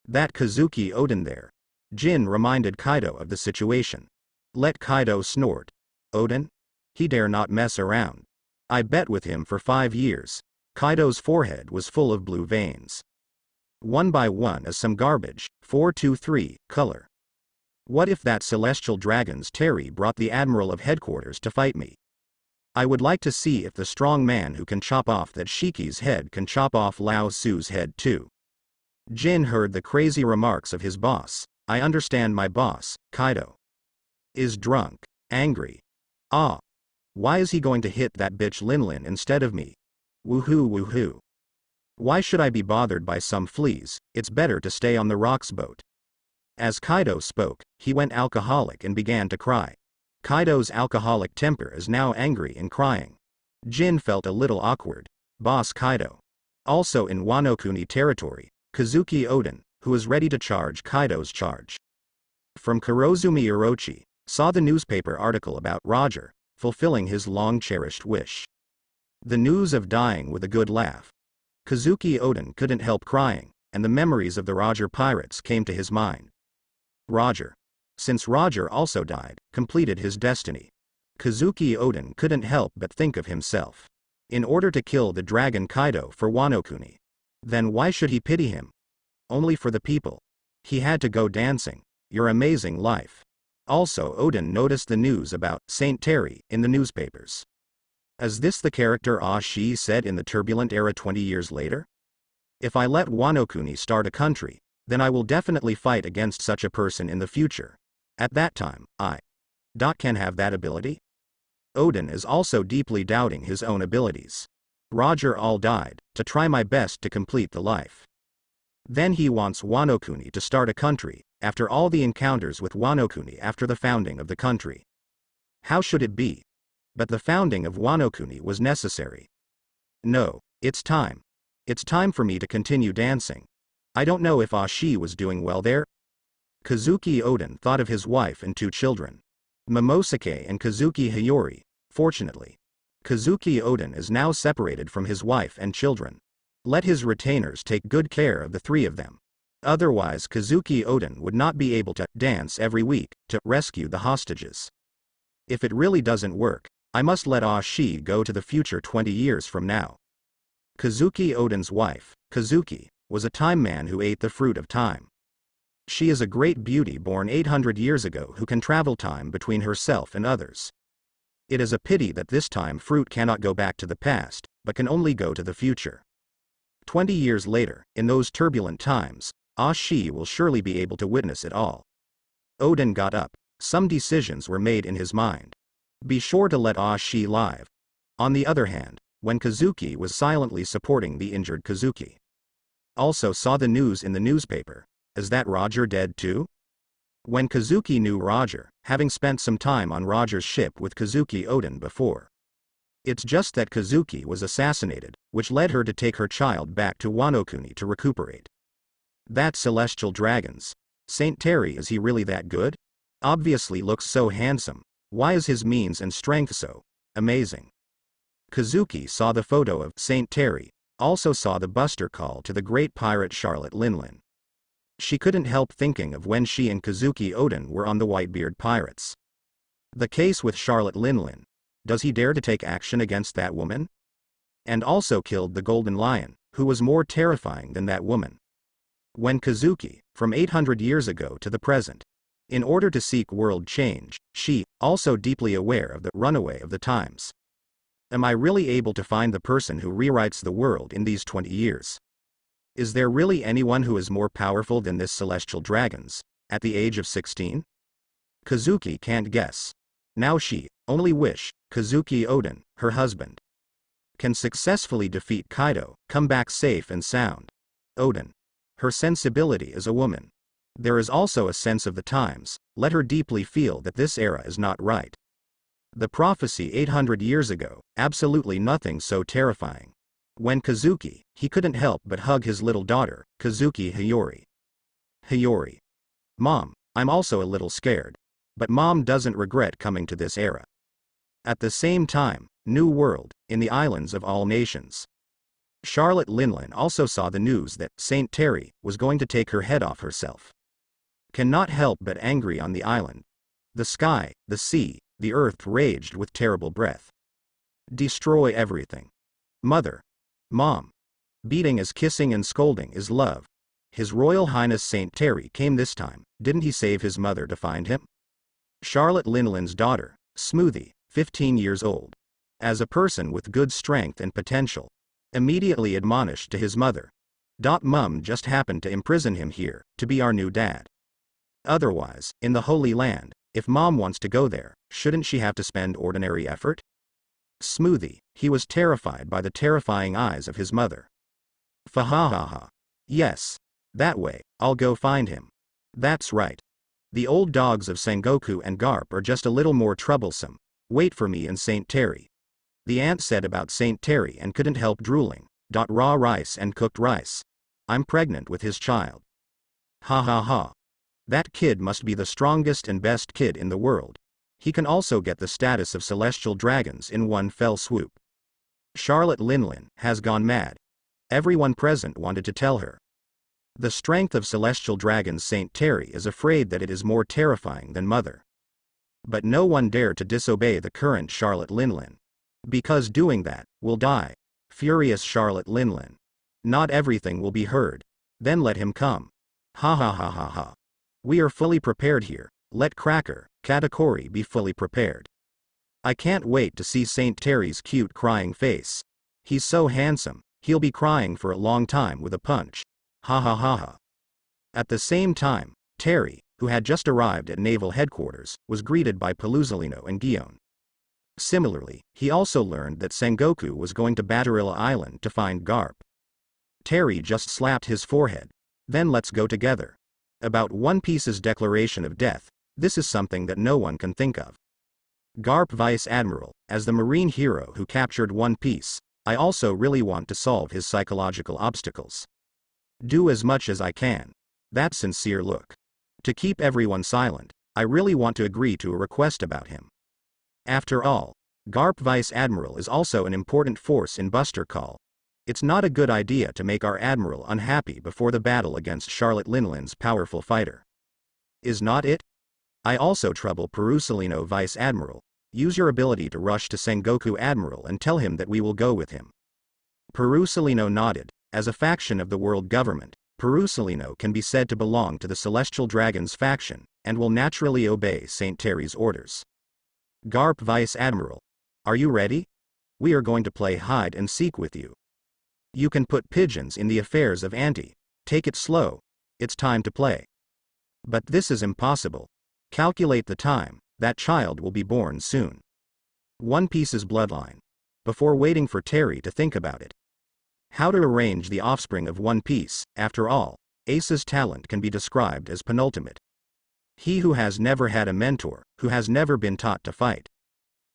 That Kozuki Oden there. Jhin reminded Kaido of the situation. Let Kaido snort. Odin? He dare not mess around. I bet with him for 5 years. Kaido's forehead was full of blue veins. One by one is some garbage. 423, color. What if that celestial dragon's Terry brought the admiral of headquarters to fight me? I would like to see if the strong man who can chop off that Shiki's head can chop off Lao Tzu's head too. Jhin heard the crazy remarks of his boss. I understand my boss, Kaido. Is drunk, angry. Ah. Why is he going to hit that bitch Linlin instead of me? Woohoo woohoo. Why should I be bothered by some fleas? It's better to stay on the rocks boat. As Kaido spoke, he went alcoholic and began to cry. Kaido's alcoholic temper is now angry and crying. Jhin felt a little awkward. Boss Kaido. Also in Wano Kuni territory, Kozuki Odin, who is ready to charge Kaido's charge. From Kurozumi Orochi, saw the newspaper article about Roger, fulfilling his long-cherished wish. The news of dying with a good laugh. Kozuki Odin couldn't help crying, and the memories of the Roger pirates came to his mind. Roger. Since Roger also died, completed his destiny. Kozuki Odin couldn't help but think of himself. In order to kill the dragon Kaido for Wano Kuni. Then why should he pity him? Only for the people. He had to go dancing. Your amazing life. Also Odin noticed the news about Saint Terry in the newspapers. Is this the character Shi said in the turbulent era 20 years later? If I let Wano Kuni start a country, then I will definitely fight against such a person in the future. At that time, I can have that ability? Odin is also deeply doubting his own abilities. Roger all died, to try my best to complete the life. Then he wants Wano Kuni to start a country, after all the encounters with Wano Kuni after the founding of the country. How should it be? But the founding of Wano Kuni was necessary. No, it's time. It's time for me to continue dancing. I don't know if Shi was doing well there. Kozuki Odin thought of his wife and 2 children. Momosuke and Kozuki Hyori. Fortunately, Kozuki Odin is now separated from his wife and children. Let his retainers take good care of the 3 of them. Otherwise Kozuki Odin would not be able to dance every week to rescue the hostages. If it really doesn't work, I must let Shi go to the future 20 years from now. Kozuki Odin's wife, Kozuki, was a time man who ate the fruit of time. She is a great beauty born 800 years ago who can travel time between herself and others. It is a pity that this time fruit cannot go back to the past, but can only go to the future. 20 years later, in those turbulent times, Shi will surely be able to witness it all. Odin got up. Some decisions were made in his mind. Be sure to let Shi live. On the other hand, when Kozuki was silently supporting the injured Kozuki. Also saw the news in the newspaper. Is that Roger dead too? When Kozuki knew Roger, having spent some time on Roger's ship with Kozuki Odin before. It's just that Kozuki was assassinated, which led her to take her child back to Wano Kuni to recuperate. That celestial dragons. Saint Terry, is he really that good? Obviously looks so handsome. Why is his means and strength so amazing? Kozuki saw the photo of Saint Terry, also saw the buster call to the great pirate Charlotte Linlin. She couldn't help thinking of when she and Kozuki Odin were on the Whitebeard pirates. The case with Charlotte Linlin. Does he dare to take action against that woman? And also killed the Golden Lion, who was more terrifying than that woman. When Kozuki, from 800 years ago to the present, in order to seek world change, she, also deeply aware of the runaway of the times. Am I really able to find the person who rewrites the world in these 20 years? Is there really anyone who is more powerful than this celestial dragons, at the age of 16? Kozuki can't guess. Now she, only wish, Kozuki Odin, her husband, can successfully defeat Kaido, come back safe and sound. Odin. Her sensibility as a woman. There is also a sense of the times, let her deeply feel that this era is not right. The prophecy 800 years ago, absolutely nothing so terrifying. When Kozuki, he couldn't help but hug his little daughter, Kozuki Hyori. Hyori. Mom, I'm also a little scared. But Mom doesn't regret coming to this era. At the same time, New World, in the islands of all nations. Charlotte Linlin also saw the news that Saint Terry was going to take her head off herself. Cannot help but angry on the island. The sky, the sea, the earth raged with terrible breath. Destroy everything. Mother. Mom. Beating is kissing and scolding is love. His Royal Highness Saint Terry came this time, didn't he save his mother to find him? Charlotte Linlin's daughter, Smoothie, 15 years old. As a person with good strength and potential. Immediately admonished to his mother. Mum just happened to imprison him here, to be our new dad. Otherwise, in the Holy Land, if Mom wants to go there, shouldn't she have to spend ordinary effort? Smoothie, he was terrified by the terrifying eyes of his mother. Fahahaha. Yes. That way, I'll go find him. That's right. The old dogs of Sengoku and Garp are just a little more troublesome. Wait for me in St. Terry. The aunt said about St. Terry and couldn't help drooling. Raw rice and cooked rice. I'm pregnant with his child. Ha ha ha. That kid must be the strongest and best kid in the world. He can also get the status of celestial dragons in one fell swoop. Charlotte Linlin has gone mad. Everyone present wanted to tell her. The strength of celestial dragons. St. Terry is afraid that it is more terrifying than Mother. But no one dared to disobey the current Charlotte Linlin. Because doing that, will die. Furious Charlotte Linlin. Not everything will be heard. Then let him come. Ha ha ha ha ha. We are fully prepared here. Let Cracker, Katakuri be fully prepared. I can't wait to see St. Terry's cute crying face. He's so handsome, he'll be crying for a long time with a punch. Ha ha ha ha. At the same time, Terry, who had just arrived at naval headquarters, was greeted by Paluzolino and Gion. Similarly, he also learned that Sengoku was going to Batterilla Island to find Garp. Terry just slapped his forehead. Then let's go together. About One Piece's declaration of death, this is something that no one can think of. Garp Vice Admiral, as the marine hero who captured One Piece, I also really want to solve his psychological obstacles. Do as much as I can. That sincere look. To keep everyone silent, I really want to agree to a request about him. After all, Garp Vice Admiral is also an important force in Buster Call. It's not a good idea to make our Admiral unhappy before the battle against Charlotte Linlin's powerful fighter. Is not it? I also trouble Perusolino Vice Admiral. Use your ability to rush to Sengoku Admiral and tell him that we will go with him. Perusolino nodded. As a faction of the world government, Perusolino can be said to belong to the Celestial Dragons faction, and will naturally obey St. Terry's orders. Garp Vice Admiral. Are you ready? We are going to play hide and seek with you. You can put pigeons in the affairs of Auntie. Take it slow. It's time to play. But this is impossible. Calculate the time. That child will be born soon. One Piece's bloodline. Before waiting for Terry to think about it. How to arrange the offspring of One Piece. After all, Ace's talent can be described as penultimate. He who has never had a mentor, who has never been taught to fight.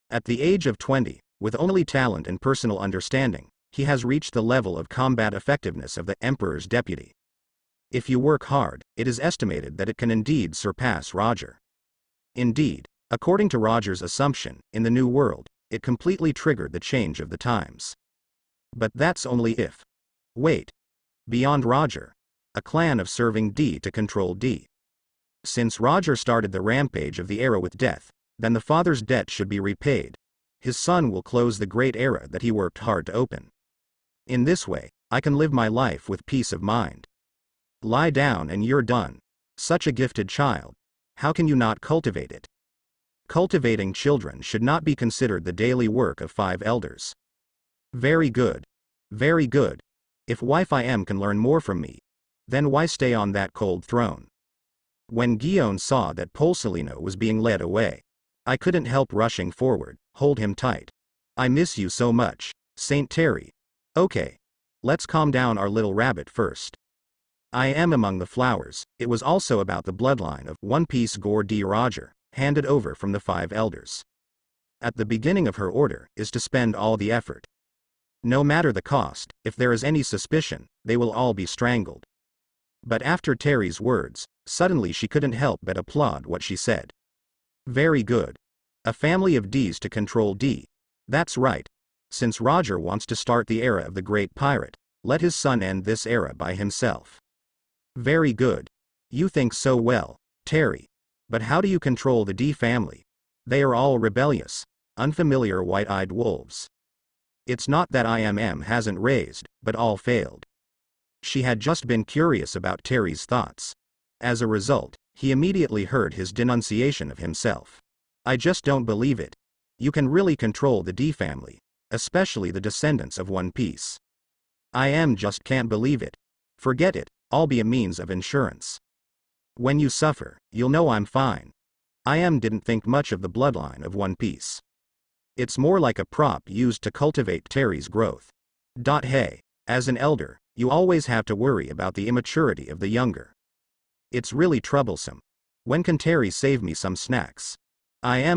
At the age of 20, with only talent and personal understanding, he has reached the level of combat effectiveness of the Emperor's deputy. If you work hard, it is estimated that it can indeed surpass Roger. Indeed, according to Roger's assumption, in the New World, it completely triggered the change of the times. But that's only if. Wait. Beyond Roger. A clan of serving D to control D. Since Roger started the rampage of the era with death, then the father's debt should be repaid. His son will close the great era that he worked hard to open. In this way, I can live my life with peace of mind. Lie down and you're done. Such a gifted child. How can you not cultivate it? Cultivating children should not be considered the daily work of 5 elders. Very good. Very good. If YFIM can learn more from me, then why stay on that cold throne? When Gion saw that Polsolino was being led away, I couldn't help rushing forward. Hold him tight. I miss you so much, St. Terry. Okay. Let's calm down our little rabbit first. I am among the flowers. It was also about the bloodline of One Piece Gore D. Roger, handed over from the 5 elders. At the beginning of her order is to spend all the effort. No matter the cost, if there is any suspicion, they will all be strangled. But after Terry's words, suddenly she couldn't help but applaud what she said. Very good. A family of Ds to control D. That's right. Since Roger wants to start the era of the Great Pirate, let his son end this era by himself. Very good. You think so well, Terry. But how do you control the D family? They are all rebellious, unfamiliar white-eyed wolves. It's not that IMM hasn't raised, but all failed. She had just been curious about Terry's thoughts. As a result, he immediately heard his denunciation of himself. I just don't believe it. You can really control the D family, especially the descendants of One Piece. Just can't believe it. Forget it, I'll be a means of insurance. When you suffer, you'll know I'm fine. Didn't think much of the bloodline of One Piece. It's more like a prop used to cultivate Terry's growth. Hey, as an elder, you always have to worry about the immaturity of the younger. It's really troublesome. When can Terry save me some snacks?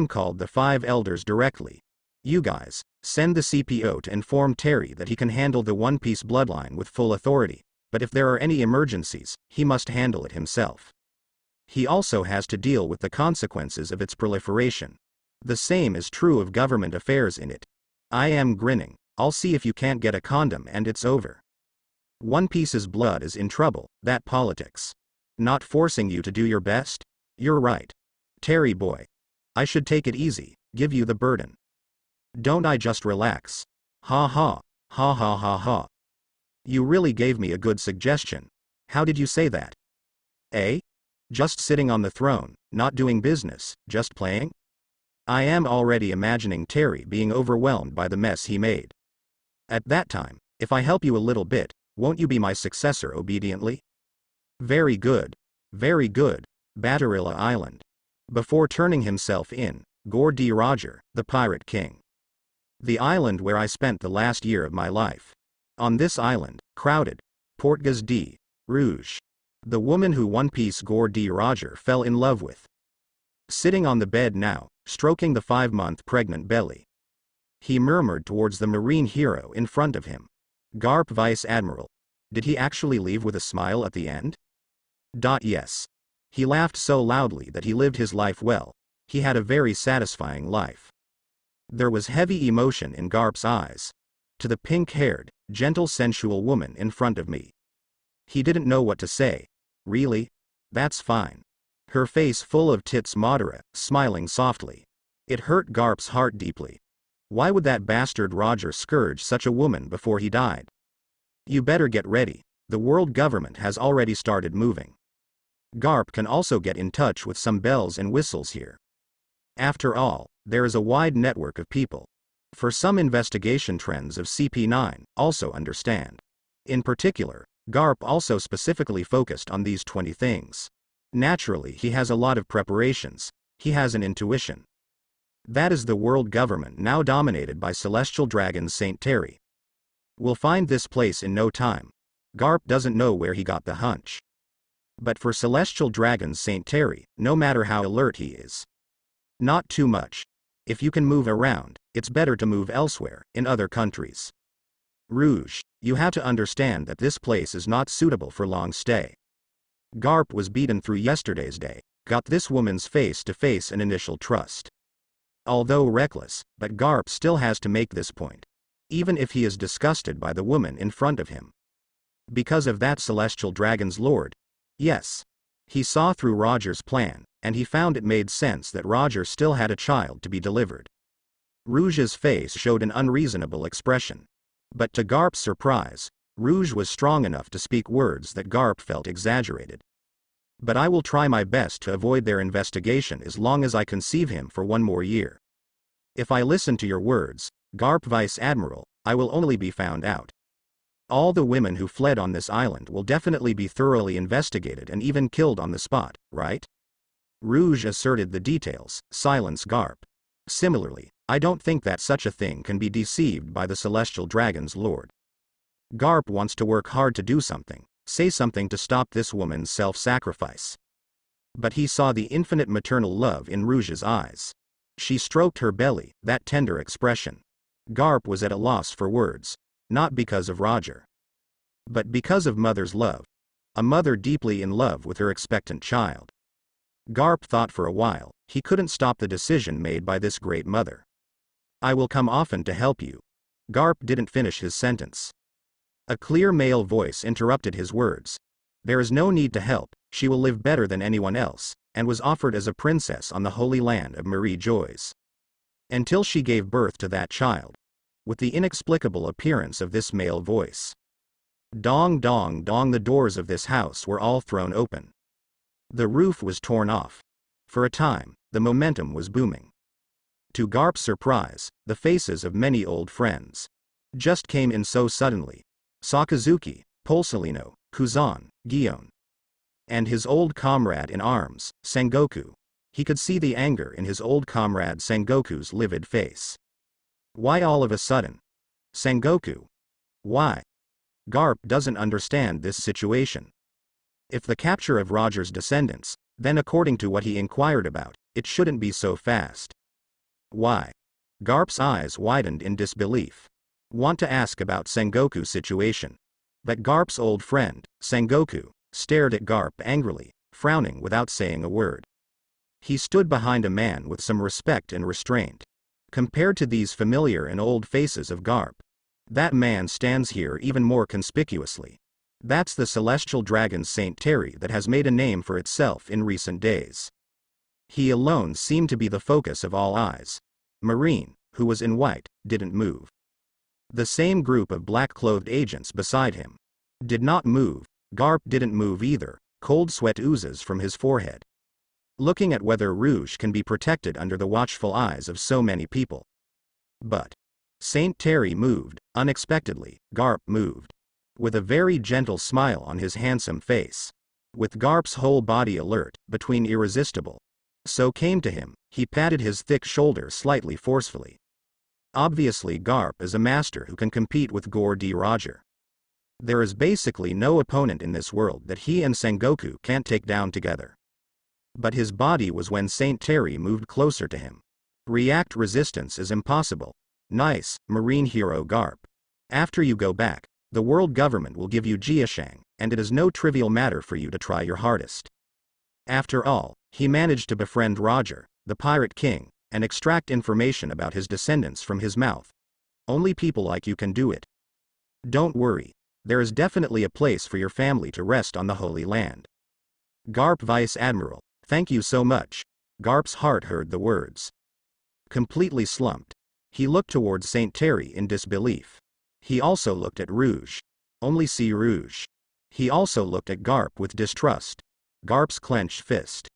Called the 5 elders directly. You guys, send the CPO to inform Terry that he can handle the One Piece bloodline with full authority, but if there are any emergencies, he must handle it himself. He also has to deal with the consequences of its proliferation. The same is true of government affairs in it. Grinning. I'll see if you can't get a condom and it's over. One Piece's blood is in trouble, that politics. Not forcing you to do your best? You're right. Terry boy. I should take it easy, give you the burden. Don't I just relax? Ha ha, ha ha ha ha. You really gave me a good suggestion. How did you say that? Just sitting on the throne, not doing business, just playing? I am already imagining Terry being overwhelmed by the mess he made. At that time, if I help you a little bit, won't you be my successor obediently? Very good. Very good. Batarilla Island. Before turning himself in, Gore D. Roger, the Pirate King. The island where I spent the last year of my life. On this island, crowded, Portgas D. Rouge. The woman who One Piece Gore D. Roger fell in love with. Sitting on the bed now, stroking the 5-month pregnant belly. He murmured towards the marine hero in front of him. Garp Vice Admiral. Did he actually leave with a smile at the end? Yes. He laughed so loudly that he lived his life well. He had a very satisfying life. There was heavy emotion in Garp's eyes. To the pink-haired, gentle sensual woman in front of me. He didn't know what to say. Really? That's fine. Her face full of tits Madara, smiling softly. It hurt Garp's heart deeply. Why would that bastard Roger scourge such a woman before he died? You better get ready. The world government has already started moving. Garp can also get in touch with some bells and whistles here. After all, there is a wide network of people. For some investigation trends of CP9, also understand. In particular, Garp also specifically focused on these 20 things. Naturally, he has a lot of preparations. He has an intuition. That is the world government now dominated by Celestial Dragon Saint Terry. We'll find this place in no time. Garp doesn't know where he got the hunch. But for Celestial Dragon Saint Terry, no matter how alert he is. Not too much. If you can move around, it's better to move elsewhere, in other countries. Rouge, you have to understand that this place is not suitable for long stay. Garp was beaten through yesterday's day, got this woman's face to face an initial trust. Although reckless, but Garp still has to make this point. Even if he is disgusted by the woman in front of him. Because of that Celestial Dragon's Lord. Yes. He saw through Roger's plan, and he found it made sense that Roger still had a child to be delivered. Rouge's face showed an unreasonable expression. But to Garp's surprise, Rouge was strong enough to speak words that Garp felt exaggerated. But I will try my best to avoid their investigation as long as I conceive him for 1 more year. If I listen to your words, Garp Vice Admiral, I will only be found out. All the women who fled on this island will definitely be thoroughly investigated and even killed on the spot, right? Rouge asserted the details, silence Garp. Similarly, I don't think that such a thing can be deceived by the Celestial Dragon's Lord. Garp wants to work hard to do something, say something to stop this woman's self-sacrifice. But he saw the infinite maternal love in Rouge's eyes. She stroked her belly, that tender expression. Garp was at a loss for words, not because of Roger. But because of mother's love. A mother deeply in love with her expectant child. Garp thought for a while, he couldn't stop the decision made by this great mother. I will come often to help you. Garp didn't finish his sentence. A clear male voice interrupted his words. There is no need to help, she will live better than anyone else, and was offered as a princess on the holy land of Marie Joyce. Until she gave birth to that child. With the inexplicable appearance of this male voice. Dong dong dong, the doors of this house were all thrown open. The roof was torn off. For a time, the momentum was booming. To Garp's surprise, the faces of many old friends just came in so suddenly. Sakazuki, Polsolino, Kuzan, Gion. And his old comrade in arms, Sengoku. He could see the anger in his old comrade Sengoku's livid face. Why all of a sudden? Sengoku. Why? Garp doesn't understand this situation. If the capture of Roger's descendants, then according to what he inquired about, it shouldn't be so fast. Why? Garp's eyes widened in disbelief. Want to ask about Sengoku's situation. But Garp's old friend, Sengoku, stared at Garp angrily, frowning without saying a word. He stood behind a man with some respect and restraint. Compared to these familiar and old faces of Garp, that man stands here even more conspicuously. That's the celestial dragon Saint Terry that has made a name for itself in recent days. He alone seemed to be the focus of all eyes. Marine, who was in white, didn't move. The same group of black-clothed agents beside him did not move. Garp didn't move either. Cold sweat oozes from his forehead. Looking at whether Rouge can be protected under the watchful eyes of so many people. But Saint Terry moved. Unexpectedly, Garp moved. With a very gentle smile on his handsome face. With Garp's whole body alert, between irresistible. So came to him, he patted his thick shoulder slightly forcefully. Obviously Garp is a master who can compete with Gore D. Roger. There is basically no opponent in this world that he and Sengoku can't take down together. But his body was when Saint Terry moved closer to him. React resistance is impossible. Nice, Marine hero Garp. After you go back, the world government will give you Jiashang, and it is no trivial matter for you to try your hardest. After all, he managed to befriend Roger, the Pirate King, and extract information about his descendants from his mouth. Only people like you can do it. Don't worry, there is definitely a place for your family to rest on the Holy Land. Garp Vice Admiral, thank you so much. Garp's heart heard the words. Completely slumped. He looked towards Saint Terry in disbelief. He also looked at Rouge. Only see Rouge. He also looked at Garp with distrust. Garp's clenched fist.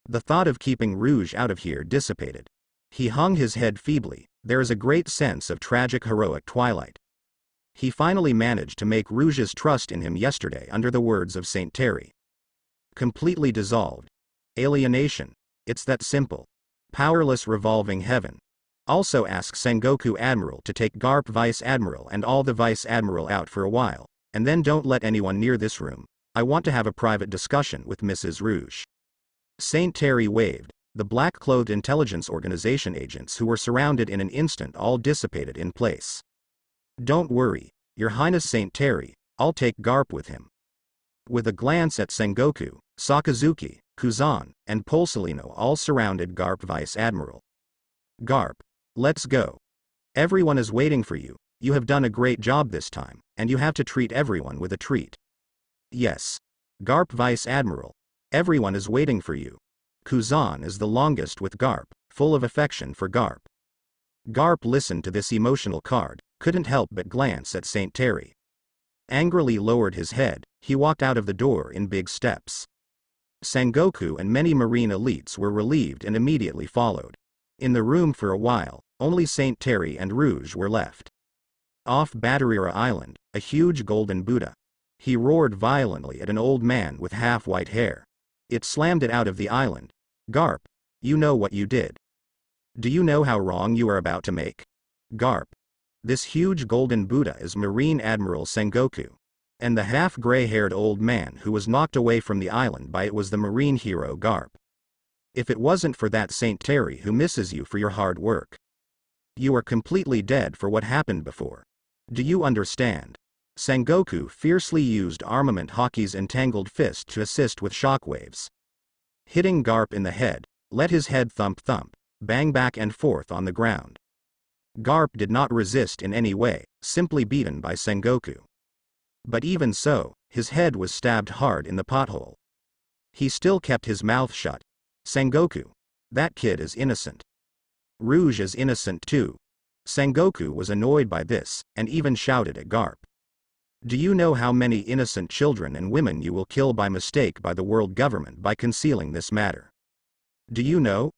The thought of keeping Rouge out of here dissipated. He hung his head feebly. There is a great sense of tragic heroic twilight. He finally managed to make Rouge's trust in him yesterday under the words of Saint Terry. Completely dissolved. Alienation. It's that simple. Powerless revolving heaven. Also ask Sengoku Admiral to take Garp Vice Admiral and all the Vice Admiral out for a while, and then don't let anyone near this room. I want to have a private discussion with Mrs. Rouge. Saint Terry waved. The black-clothed intelligence organization agents who were surrounded in an instant all dissipated in place. Don't worry, Your Highness Saint Terry, I'll take Garp with him. With a glance at Sengoku, Sakazuki, Kuzan, and Polsolino all surrounded Garp Vice Admiral. Garp, let's go. Everyone is waiting for you. You have done a great job this time, and you have to treat everyone with a treat. Yes. Garp Vice Admiral. Everyone is waiting for you. Kuzan is the longest with Garp, full of affection for Garp. Garp listened to this emotional card, couldn't help but glance at Saint Terry. Angrily lowered his head, he walked out of the door in big steps. Sengoku and many marine elites were relieved and immediately followed. In the room for a while, only Saint Terry and Rouge were left. Off Badarira Island, a huge golden Buddha. He roared violently at an old man with half-white hair. It slammed it out of the island. Garp, you know what you did. Do you know how wrong you are about to make? Garp. This huge golden Buddha is Marine Admiral Sengoku. And the half-gray-haired old man who was knocked away from the island by it was the marine hero Garp. If it wasn't for that Saint Terry who misses you for your hard work. You are completely dead for what happened before. Do you understand? Sengoku fiercely used Armament Hockey's entangled fist to assist with shockwaves. Hitting Garp in the head, let his head thump, bang back and forth on the ground. Garp did not resist in any way, simply beaten by Sengoku. But even so, his head was stabbed hard in the pothole. He still kept his mouth shut. Sengoku. That kid is innocent. Rouge is innocent too. Sengoku was annoyed by this, and even shouted at Garp. Do you know how many innocent children and women you will kill by mistake by the world government by concealing this matter? Do you know?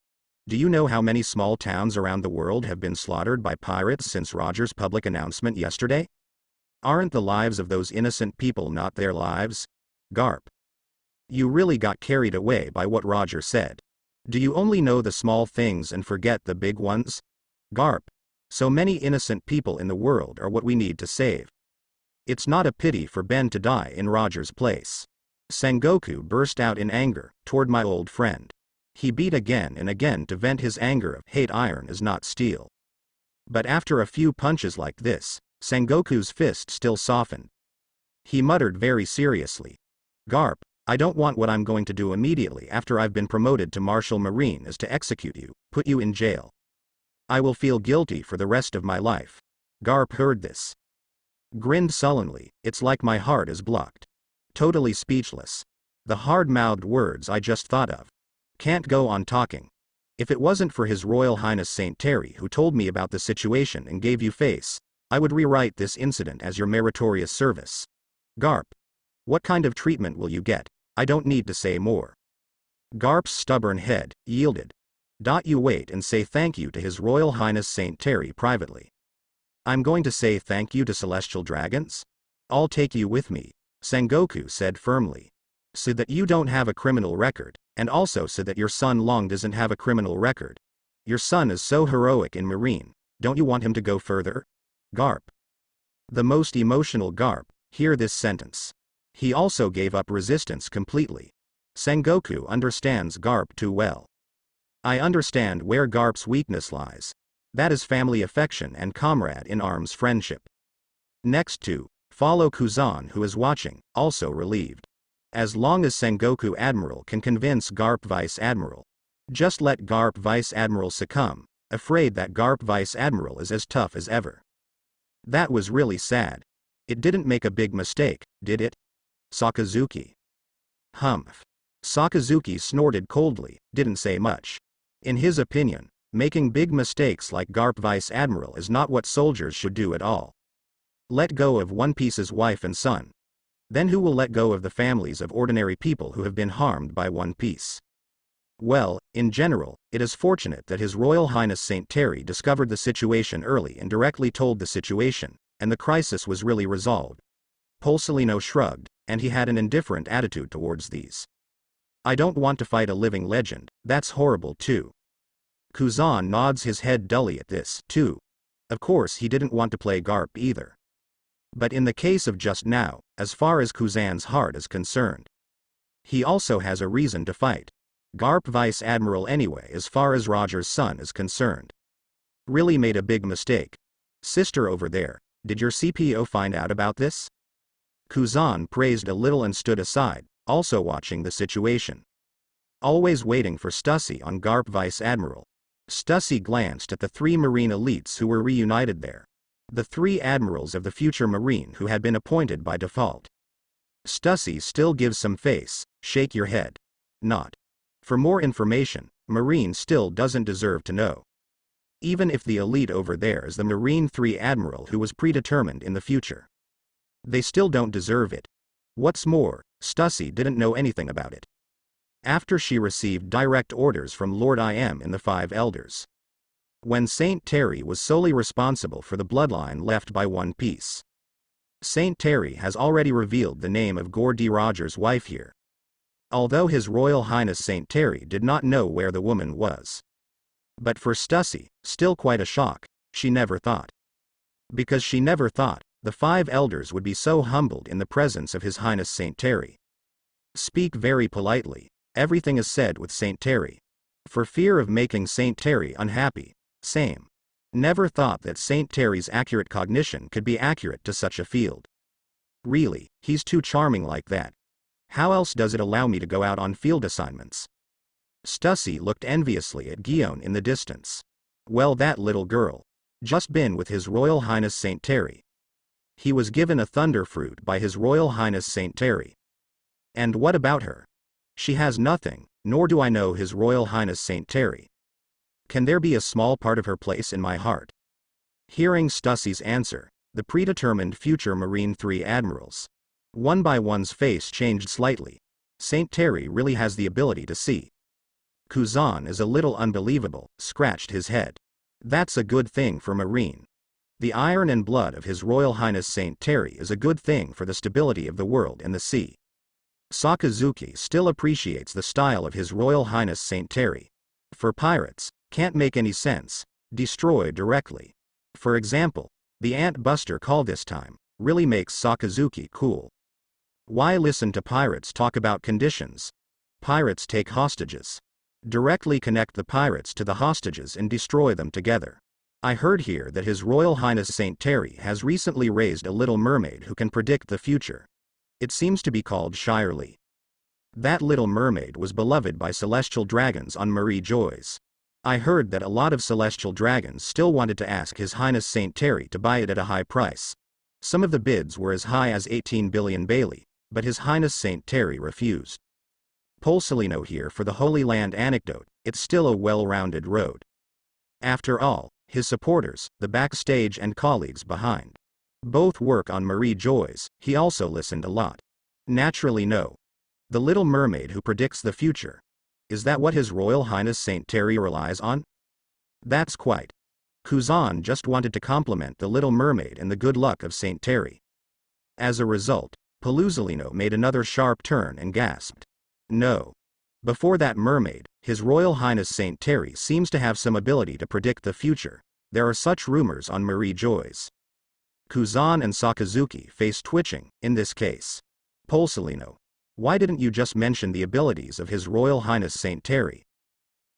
Do you know how many small towns around the world have been slaughtered by pirates since Roger's public announcement yesterday? Aren't the lives of those innocent people not their lives? Garp. You really got carried away by what Roger said. Do you only know the small things and forget the big ones? Garp. So many innocent people in the world are what we need to save. It's not a pity for Ben to die in Roger's place. Sengoku burst out in anger toward my old friend. He beat again and again to vent his anger of hate. Iron is not steel. But after a few punches like this, Sengoku's fist still softened. He muttered very seriously. Garp, I don't want what I'm going to do immediately after I've been promoted to Marshal Marine is to execute you, put you in jail. I will feel guilty for the rest of my life. Garp heard this. Grinned sullenly. It's like my heart is blocked. Totally speechless. The hard-mouthed words I just thought of. Can't go on talking. If it wasn't for His Royal Highness Saint Terry who told me about the situation and gave you face, I would rewrite this incident as your meritorious service. Garp. What kind of treatment will you get? I don't need to say more. Garp's stubborn head yielded. You wait and say thank you to His Royal Highness Saint Terry privately. I'm going to say thank you to celestial dragons? I'll take you with me, Sengoku said firmly. So that you don't have a criminal record, and also so that your son Long doesn't have a criminal record. Your son is so heroic in Marine, don't you want him to go further? Garp. The most emotional Garp, hear this sentence. He also gave up resistance completely. Sengoku understands Garp too well. I understand where Garp's weakness lies. That is family affection and comrade in arms friendship. Next to, follow Kuzan who is watching, also relieved. As long as Sengoku Admiral can convince Garp Vice Admiral. Just let Garp Vice Admiral succumb, afraid that Garp Vice Admiral is as tough as ever. That was really sad. It didn't make a big mistake, did it? Sakazuki. Humph. Sakazuki snorted coldly, didn't say much. In his opinion, making big mistakes like Garp Vice Admiral is not what soldiers should do at all. Let go of One Piece's wife and son. Then who will let go of the families of ordinary people who have been harmed by One Piece? Well, in general, it is fortunate that His Royal Highness Saint Terry discovered the situation early and directly told the situation, and the crisis was really resolved. Polsolino shrugged, and he had an indifferent attitude towards these. I don't want to fight a living legend, that's horrible too. Kuzan nods his head dully at this, too. Of course he didn't want to play Garp either. But in the case of just now, as far as Kuzan's heart is concerned, he also has a reason to fight. Garp Vice Admiral anyway as far as Roger's son is concerned. Really made a big mistake. Sister over there, did your CPO find out about this? Kuzan praised a little and stood aside, also watching the situation. Always waiting for Stussy on Garp Vice Admiral. Stussy glanced at the three Marine elites who were reunited there. The three admirals of the future Marine who had been appointed by default. Stussy still gives some face, shake your head. Not. For more information, Marine still doesn't deserve to know. Even if the elite over there is the Marine 3 admiral who was predetermined in the future. They still don't deserve it. What's more, Stussy didn't know anything about it. After she received direct orders from Lord IM in the Five Elders. When Saint Terry was solely responsible for the bloodline left by One Piece. Saint Terry has already revealed the name of Gore D. Rogers' wife here. Although His Royal Highness Saint Terry did not know where the woman was. But for Stussy, still quite a shock, she never thought. Because she never thought, the Five Elders would be so humbled in the presence of His Highness Saint Terry. Speak very politely, everything is said with Saint Terry. For fear of making Saint Terry unhappy, same. Never thought that Saint Terry's accurate cognition could be accurate to such a field. Really, he's too charming like that. How else does it allow me to go out on field assignments? Stussy looked enviously at Guion in the distance. Well, that little girl. Just been with His Royal Highness Saint Terry. He was given a thunder fruit by His Royal Highness Saint Terry. And what about her? She has nothing, nor do I know His Royal Highness Saint Terry. Can there be a small part of her place in my heart? Hearing Stussy's answer, the predetermined future Marine 3 admirals, one by one's face changed slightly. Saint Terry really has the ability to see. Kuzan is a little unbelievable, scratched his head. That's a good thing for Marine. The iron and blood of His Royal Highness Saint Terry is a good thing for the stability of the world and the sea. Sakazuki still appreciates the style of His Royal Highness Saint Terry. For pirates, can't make any sense. Destroy directly. For example, the Ant Buster call this time really makes Sakazuki cool. Why listen to pirates talk about conditions? Pirates take hostages. Directly connect the pirates to the hostages and destroy them together. I heard here that His Royal Highness Saint Terry has recently raised a little mermaid who can predict the future. It seems to be called Hyori. That little mermaid was beloved by celestial dragons on Marie Joyce. I heard that a lot of celestial dragons still wanted to ask His Highness Saint Terry to buy it at a high price. Some of the bids were as high as 18 billion Bailey, but His Highness Saint Terry refused. Polsolino here for the Holy Land anecdote. It's still a well-rounded road. After all, his supporters, the backstage and colleagues behind, both work on Marie Joyce. He also listened a lot. Naturally no. The Little Mermaid who predicts the future. Is that what His Royal Highness Saint Terry relies on? That's quite. Kuzan just wanted to compliment the Little Mermaid and the good luck of Saint Terry. As a result, Polsolino made another sharp turn and gasped. No. Before that mermaid, His Royal Highness Saint Terry seems to have some ability to predict the future. There are such rumors on Marie Joyce. Kuzan and Sakazuki face twitching, in this case. Polsolino. Why didn't you just mention the abilities of His Royal Highness Saint Terry?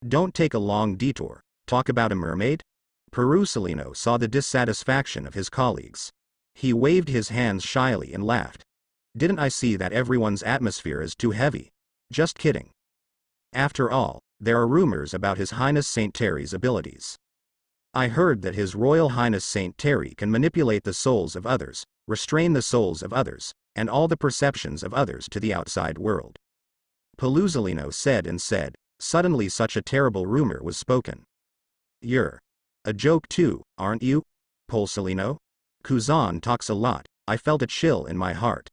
Don't take a long detour. Talk about a mermaid? Polsolino saw the dissatisfaction of his colleagues. He waved his hands shyly and laughed. Didn't I see that everyone's atmosphere is too heavy? Just kidding. After all, there are rumors about His Highness Saint Terry's abilities. I heard that His Royal Highness Saint Terry can manipulate the souls of others, restrain the souls of others, and all the perceptions of others to the outside world. Polsolino said and said, suddenly such a terrible rumor was spoken. You're a joke too, aren't you, Polsolino? Kuzan talks a lot. I felt a chill in my heart.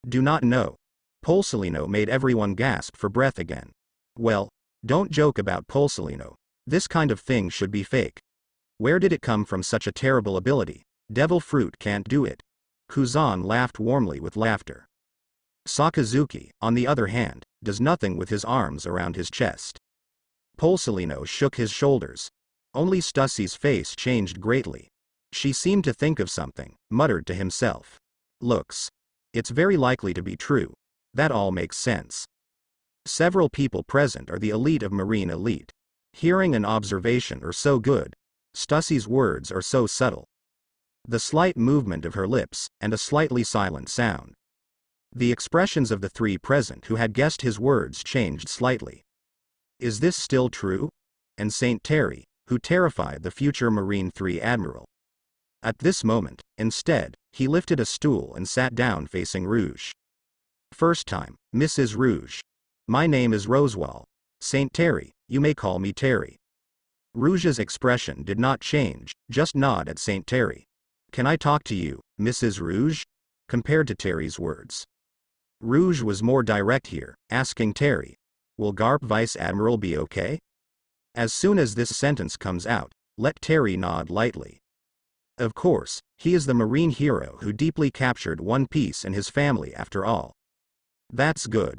Do not know. Polsolino made everyone gasp for breath again. Well, don't joke about Polsolino. This kind of thing should be fake. Where did it come from, such a terrible ability? Devil fruit can't do it. Kuzan laughed warmly with laughter. Sakazuki, on the other hand, does nothing with his arms around his chest. Polsolino shook his shoulders. Only Stussy's face changed greatly. She seemed to think of something, muttered to himself. Looks. It's very likely to be true. That all makes sense. Several people present are the elite of Marine elite. Hearing and observation are so good. Stussy's words are so subtle. The slight movement of her lips, and a slightly silent sound. The expressions of the three present who had guessed his words changed slightly. Is this still true? And Saint Terry, who terrified the future Marine 3 admiral. At this moment, instead, he lifted a stool and sat down facing Rouge. First time, Mrs. Rouge. My name is Rosewall. Saint Terry, you may call me Terry. Rouge's expression did not change, just nod at Saint Terry. Can I talk to you, Mrs. Rouge? Compared to Terry's words. Rouge was more direct here, asking Terry, will Garp Vice Admiral be okay? As soon as this sentence comes out, let Terry nod lightly. Of course, he is the Marine hero who deeply captured One Piece and his family after all. That's good.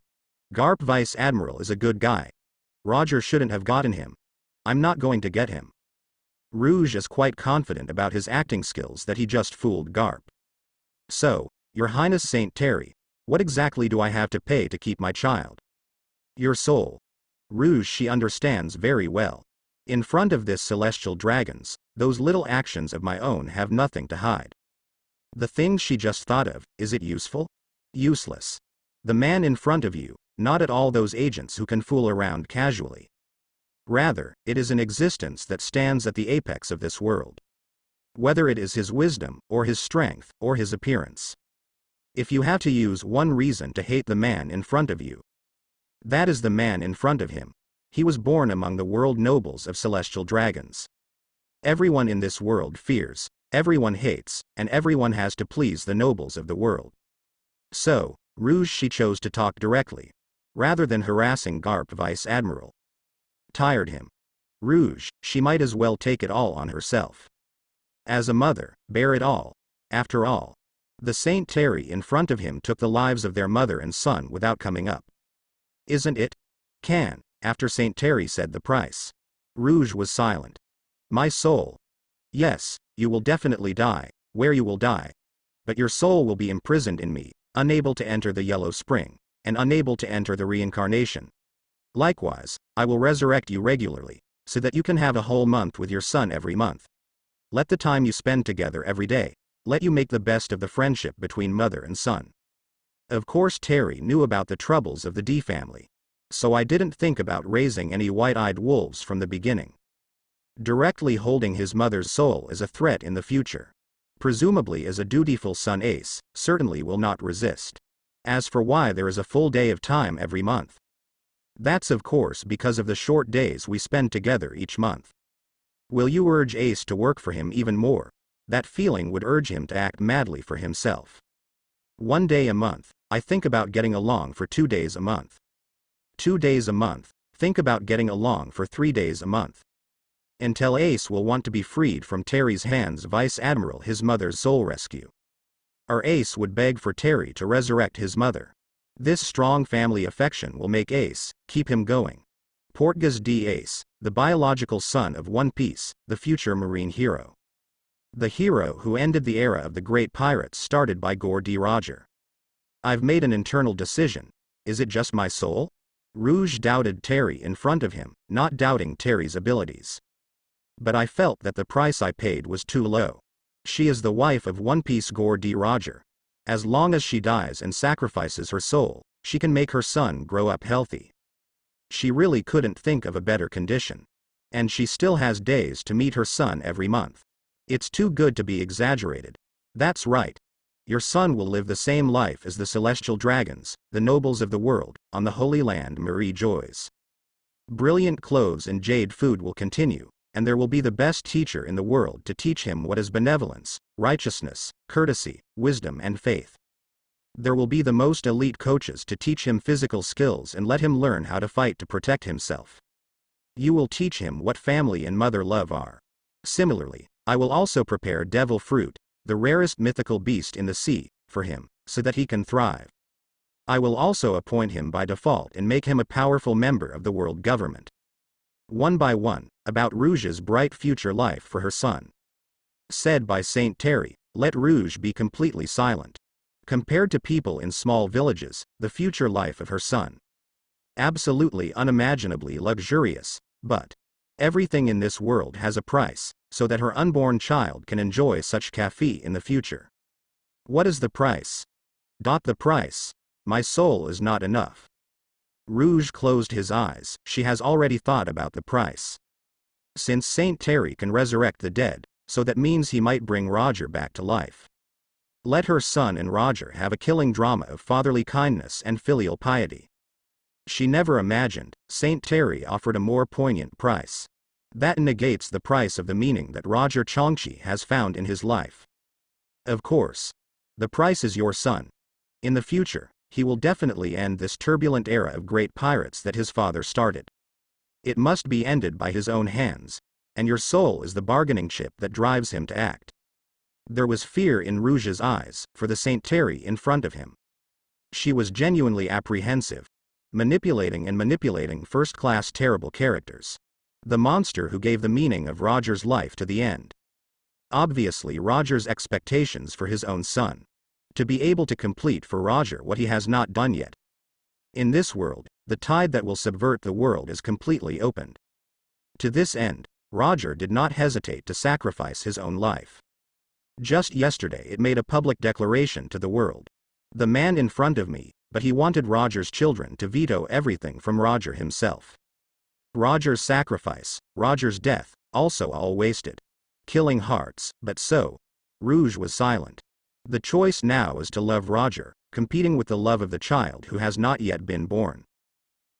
Garp Vice Admiral is a good guy. Roger shouldn't have gotten him. I'm not going to get him. Rouge is quite confident about his acting skills that he just fooled Garp. So, Your Highness Saint Terry, what exactly do I have to pay to keep my child? Your soul. Rouge she understands very well. In front of this celestial dragons, those little actions of my own have nothing to hide. The things she just thought of, is it useful? Useless. The man in front of you, not at all those agents who can fool around casually. Rather, it is an existence that stands at the apex of this world. Whether it is his wisdom, or his strength, or his appearance. If you have to use one reason to hate the man in front of you, that is the man in front of him. He was born among the world nobles of celestial dragons. Everyone in this world fears, everyone hates, and everyone has to please the nobles of the world. So, Rouge she chose to talk directly, rather than harassing Garp Vice Admiral. Tired him. Rouge, she might as well take it all on herself. As a mother, bear it all. After all, the Saint Terry in front of him took the lives of their mother and son without coming up. Isn't it? Can, after Saint Terry said the price. Rouge was silent. My soul. Yes, you will definitely die, where you will die. But your soul will be imprisoned in me, unable to enter the Yellow Spring, and unable to enter the reincarnation. Likewise, I will resurrect you regularly, so that you can have a whole month with your son every month. Let the time you spend together every day, let you make the best of the friendship between mother and son. Of course Terry knew about the troubles of the D family. So I didn't think about raising any white-eyed wolves from the beginning. Directly holding his mother's soul as a threat in the future. Presumably as a dutiful son Ace, certainly will not resist. As for why there is a full day of time every month. That's of course because of the short days we spend together each month. Will you urge Ace to work for him even more? That feeling would urge him to act madly for himself. 1 day a month, I think about getting along for 2 days a month. 2 days a month, think about getting along for 3 days a month. Until Ace will want to be freed from Terry's hands, Vice Admiral, his mother's soul rescue. Or Ace would beg for Terry to resurrect his mother. This strong family affection will make Ace keep him going. Portgas D. Ace, the biological son of One Piece, the future marine hero. The hero who ended the era of the great pirates started by Gore D. Roger. I've made an internal decision. Is it just my soul? Rouge doubted Terry in front of him, not doubting Terry's abilities. But I felt that the price I paid was too low. She is the wife of One Piece Gore D. Roger. As long as she dies and sacrifices her soul, she can make her son grow up healthy. She really couldn't think of a better condition. And she still has days to meet her son every month. It's too good to be exaggerated. That's right. Your son will live the same life as the celestial dragons, the nobles of the world, on the Holy Land Marie Joys. Brilliant clothes and jade food will continue, and there will be the best teacher in the world to teach him what is benevolence, righteousness, courtesy, wisdom and faith. There will be the most elite coaches to teach him physical skills and let him learn how to fight to protect himself. You will teach him what family and mother love are. Similarly, I will also prepare devil fruit, the rarest mythical beast in the sea, for him, so that he can thrive. I will also appoint him by default and make him a powerful member of the world government. One by one, about Rouge's bright future life for her son. Said by Saint Terry, let Rouge be completely silent. Compared to people in small villages, the future life of her son. Absolutely unimaginably luxurious, but everything in this world has a price, so that her unborn child can enjoy such café in the future. What is the price? The price. My soul is not enough. Rouge closed his eyes. She has already thought about the price. Since Saint Terry can resurrect the dead, so that means he might bring Roger back to life. Let her son and Roger have a killing drama of fatherly kindness and filial piety. She never imagined Saint Terry offered a more poignant price. That negates the price of the meaning that Roger Chongqi has found in his life. Of course. The price is your son. In the future, he will definitely end this turbulent era of great pirates that his father started. It must be ended by his own hands, and your soul is the bargaining chip that drives him to act. There was fear in Rouge's eyes, for the Saint Terry in front of him. She was genuinely apprehensive, manipulating first-class terrible characters. The monster who gave the meaning of Roger's life to the end. Obviously Roger's expectations for his own son. To be able to complete for Roger what he has not done yet. In this world, the tide that will subvert the world is completely opened. To this end, Roger did not hesitate to sacrifice his own life. Just yesterday it made a public declaration to the world. The man in front of me, but he wanted Roger's children to veto everything from Roger himself. Roger's sacrifice, Roger's death, also all wasted. killing hearts, but so. Rouge was silent. The choice now is to love Roger, competing with the love of the child who has not yet been born.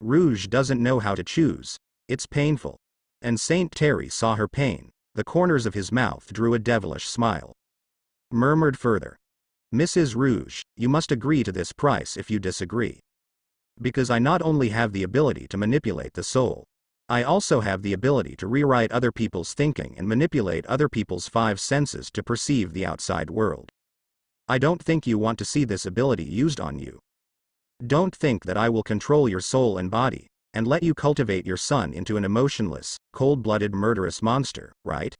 Rouge doesn't know how to choose. It's painful. And Saint Terry saw her pain. The corners of his mouth drew a devilish smile. Murmured further. Mrs. Rouge, you must agree to this price if you disagree. Because I not only have the ability to manipulate the soul, I also have the ability to rewrite other people's thinking and manipulate other people's five senses to perceive the outside world. I don't think you want to see this ability used on you. Don't think that I will control your soul and body, and let you cultivate your son into an emotionless, cold-blooded murderous monster, right?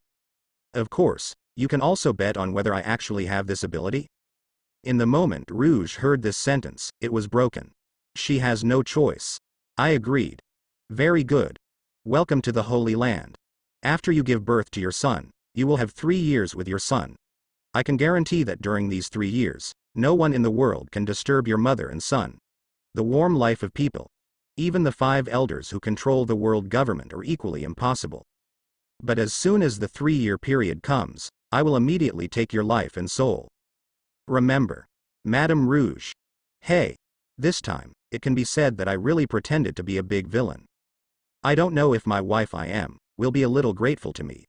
Of course, you can also bet on whether I actually have this ability. In the moment Rouge heard this sentence, it was broken. She has no choice. I agreed. Very good. Welcome to the Holy Land. After you give birth to your son, you will have 3 years with your son. I can guarantee that during these 3 years, no one in the world can disturb your mother and son. The warm life of people, even the 5 elders who control the world government, are equally impossible. But as soon as the 3-year period comes, I will immediately take your life and soul. Remember, Madame Rouge. Hey, this time, it can be said that I really pretended to be a big villain. I don't know if my wife will be a little grateful to me.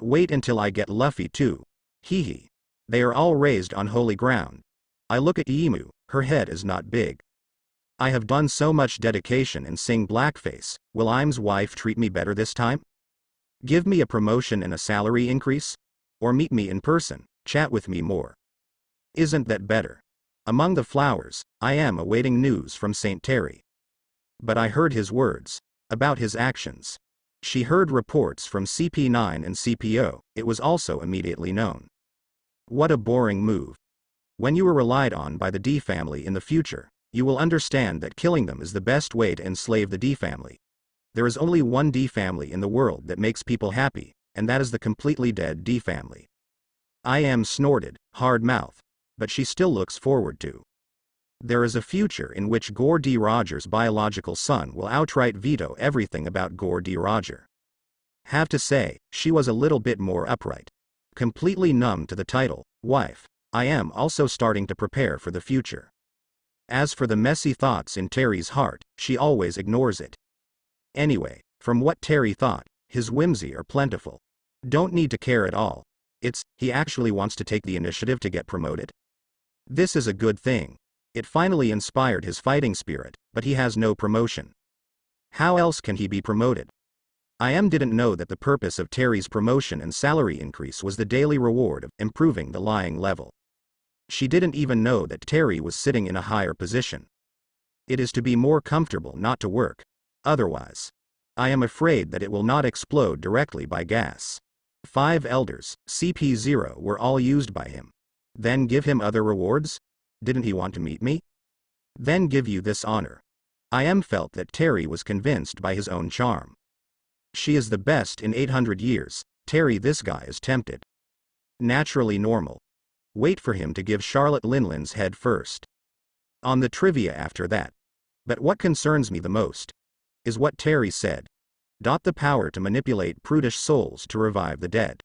Wait until I get Luffy too. Hee hee. They are all raised on holy ground. I look at Imu, her head is not big. I have done so much dedication and sing blackface, will Im's wife treat me better this time? Give me a promotion and a salary increase? Or meet me in person, chat with me more. Isn't that better? Among the flowers, I am awaiting news from Saint Terry. But I heard his words. About his actions. She heard reports from CP9 and CPO, it was also immediately known. What a boring move. When you are relied on by the D family in the future, you will understand that killing them is the best way to enslave the D family. There is only one D family in the world that makes people happy, and that is the completely dead D family. I am snorted, hard mouth, but she still looks forward to. There is a future in which Gore D. Roger's biological son will outright veto everything about Gore D. Roger. Have to say, she was a little bit more upright. Completely numb to the title, wife, I am also starting to prepare for the future. As for the messy thoughts in Terry's heart, she always ignores it. Anyway, from what Terry thought, his whimsy are plentiful. Don't need to care at all. He actually wants to take the initiative to get promoted. This is a good thing. It finally inspired his fighting spirit, but he has no promotion. How else can he be promoted? Didn't know that the purpose of Terry's promotion and salary increase was the daily reward of improving the lying level. She didn't even know that Terry was sitting in a higher position. It is to be more comfortable not to work. Otherwise, I am afraid that it will not explode directly by gas. 5 elders, CP0, were all used by him. Then give him other rewards? Didn't he want to meet me? Then give you this honor. Felt that Terry was convinced by his own charm. She is the best in 800 years, Terry, this guy is tempted. Naturally normal. Wait for him to give Charlotte Linlin's head first. On the trivia after that. But what concerns me the most is what Terry said. The power to manipulate prudish souls to revive the dead.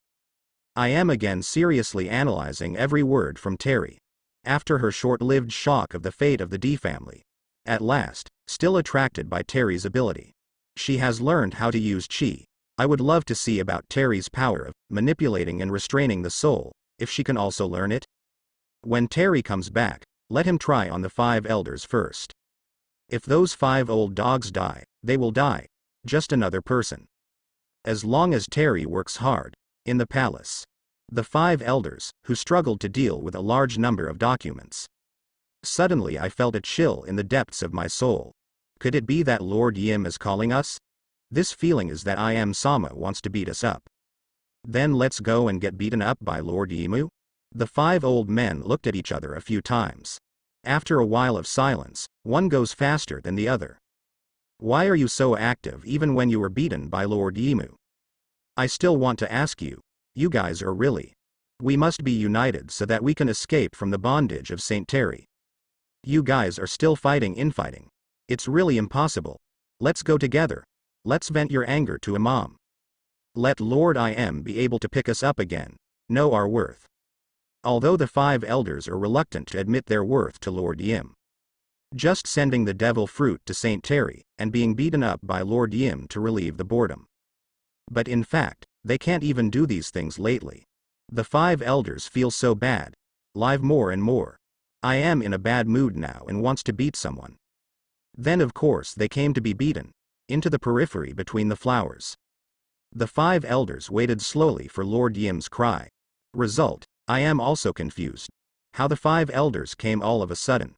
I am again seriously analyzing every word from Terry. After her short-lived shock of the fate of the D family. At last, still attracted by Terry's ability. She has learned how to use chi. I would love to see about Terry's power of manipulating and restraining the soul, if she can also learn it. When Terry comes back, let him try on the 5 elders first. If those 5 old dogs die, they will die. Just another person. As long as Terry works hard, in the palace. The 5 elders, who struggled to deal with a large number of documents. Suddenly I felt a chill in the depths of my soul. Could it be that Lord Yim is calling us? This feeling is that Sama wants to beat us up. Then let's go and get beaten up by Lord Yimu? The 5 old men looked at each other a few times. After a while of silence, one goes faster than the other. Why are you so active even when you were beaten by Lord Yimu? I still want to ask you. You guys are really. We must be united so that we can escape from the bondage of Saint Terry. You guys are still fighting infighting. It's really impossible. Let's go together. Let's vent your anger to Imam. Let Lord I Am be able to pick us up again, know our worth. Although the 5 elders are reluctant to admit their worth to Lord Yim. Just sending the devil fruit to Saint Terry, and being beaten up by Lord Yim to relieve the boredom. But in fact, they can't even do these things lately. The 5 elders feel so bad. Live more and more. I am in a bad mood now and wants to beat someone. Then of course they came to be beaten. Into the periphery between the flowers. The 5 elders waited slowly for Lord Yim's cry. Result, I am also confused. How the 5 elders came all of a sudden.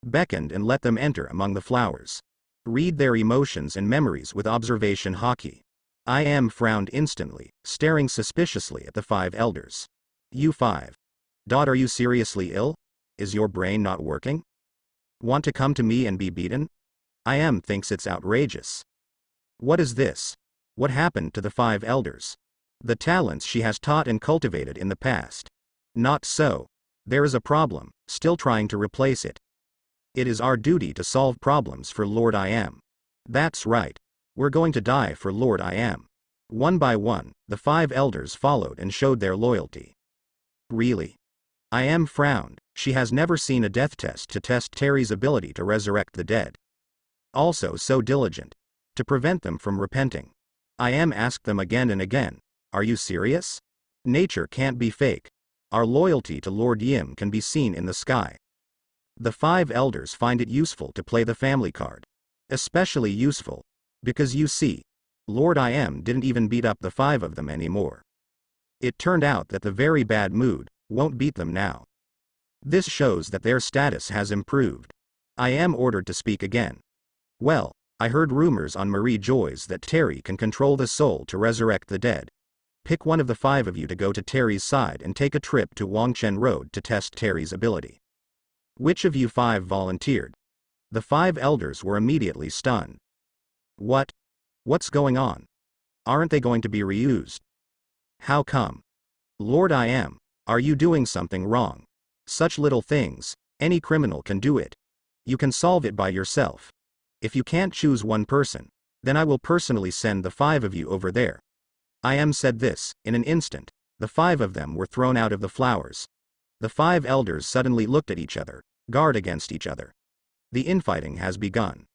Beckoned and let them enter among the flowers. Read their emotions and memories with observation hockey. I am frowned instantly, staring suspiciously at the 5 elders. You 5. Are you seriously ill? Is your brain not working? Want to come to me and be beaten? I am thinks it's outrageous. What is this? What happened to the 5 elders? The talents she has taught and cultivated in the past. Not so. There is a problem, still trying to replace it. It is our duty to solve problems for Lord I Am. That's right. We're going to die for Lord I Am. One by one, the 5 elders followed and showed their loyalty. Really? I Am frowned. She has never seen a death test to test Terry's ability to resurrect the dead. Also so diligent. To prevent them from repenting. I Am asked them again and again, are you serious? Nature can't be fake. Our loyalty to Lord Yim can be seen in the sky. The 5 elders find it useful to play the family card. Especially useful. Because you see, Lord I Am didn't even beat up the 5 of them anymore. It turned out that the very bad mood won't beat them now. This shows that their status has improved. I Am ordered to speak again. Well, I heard rumors on Marie Joy's that Terry can control the soul to resurrect the dead. Pick one of the 5 of you to go to Terry's side and take a trip to Wangchen Road to test Terry's ability. Which of you 5 volunteered? The 5 elders were immediately stunned. What? What's going on? Aren't they going to be reused? How come? Lord I Am, are you doing something wrong? Such little things, any criminal can do it. You can solve it by yourself. If you can't choose one person, then I will personally send the 5 of you over there. I Am said this, in an instant, the 5 of them were thrown out of the flowers. The 5 elders suddenly looked at each other, guard against each other. The infighting has begun.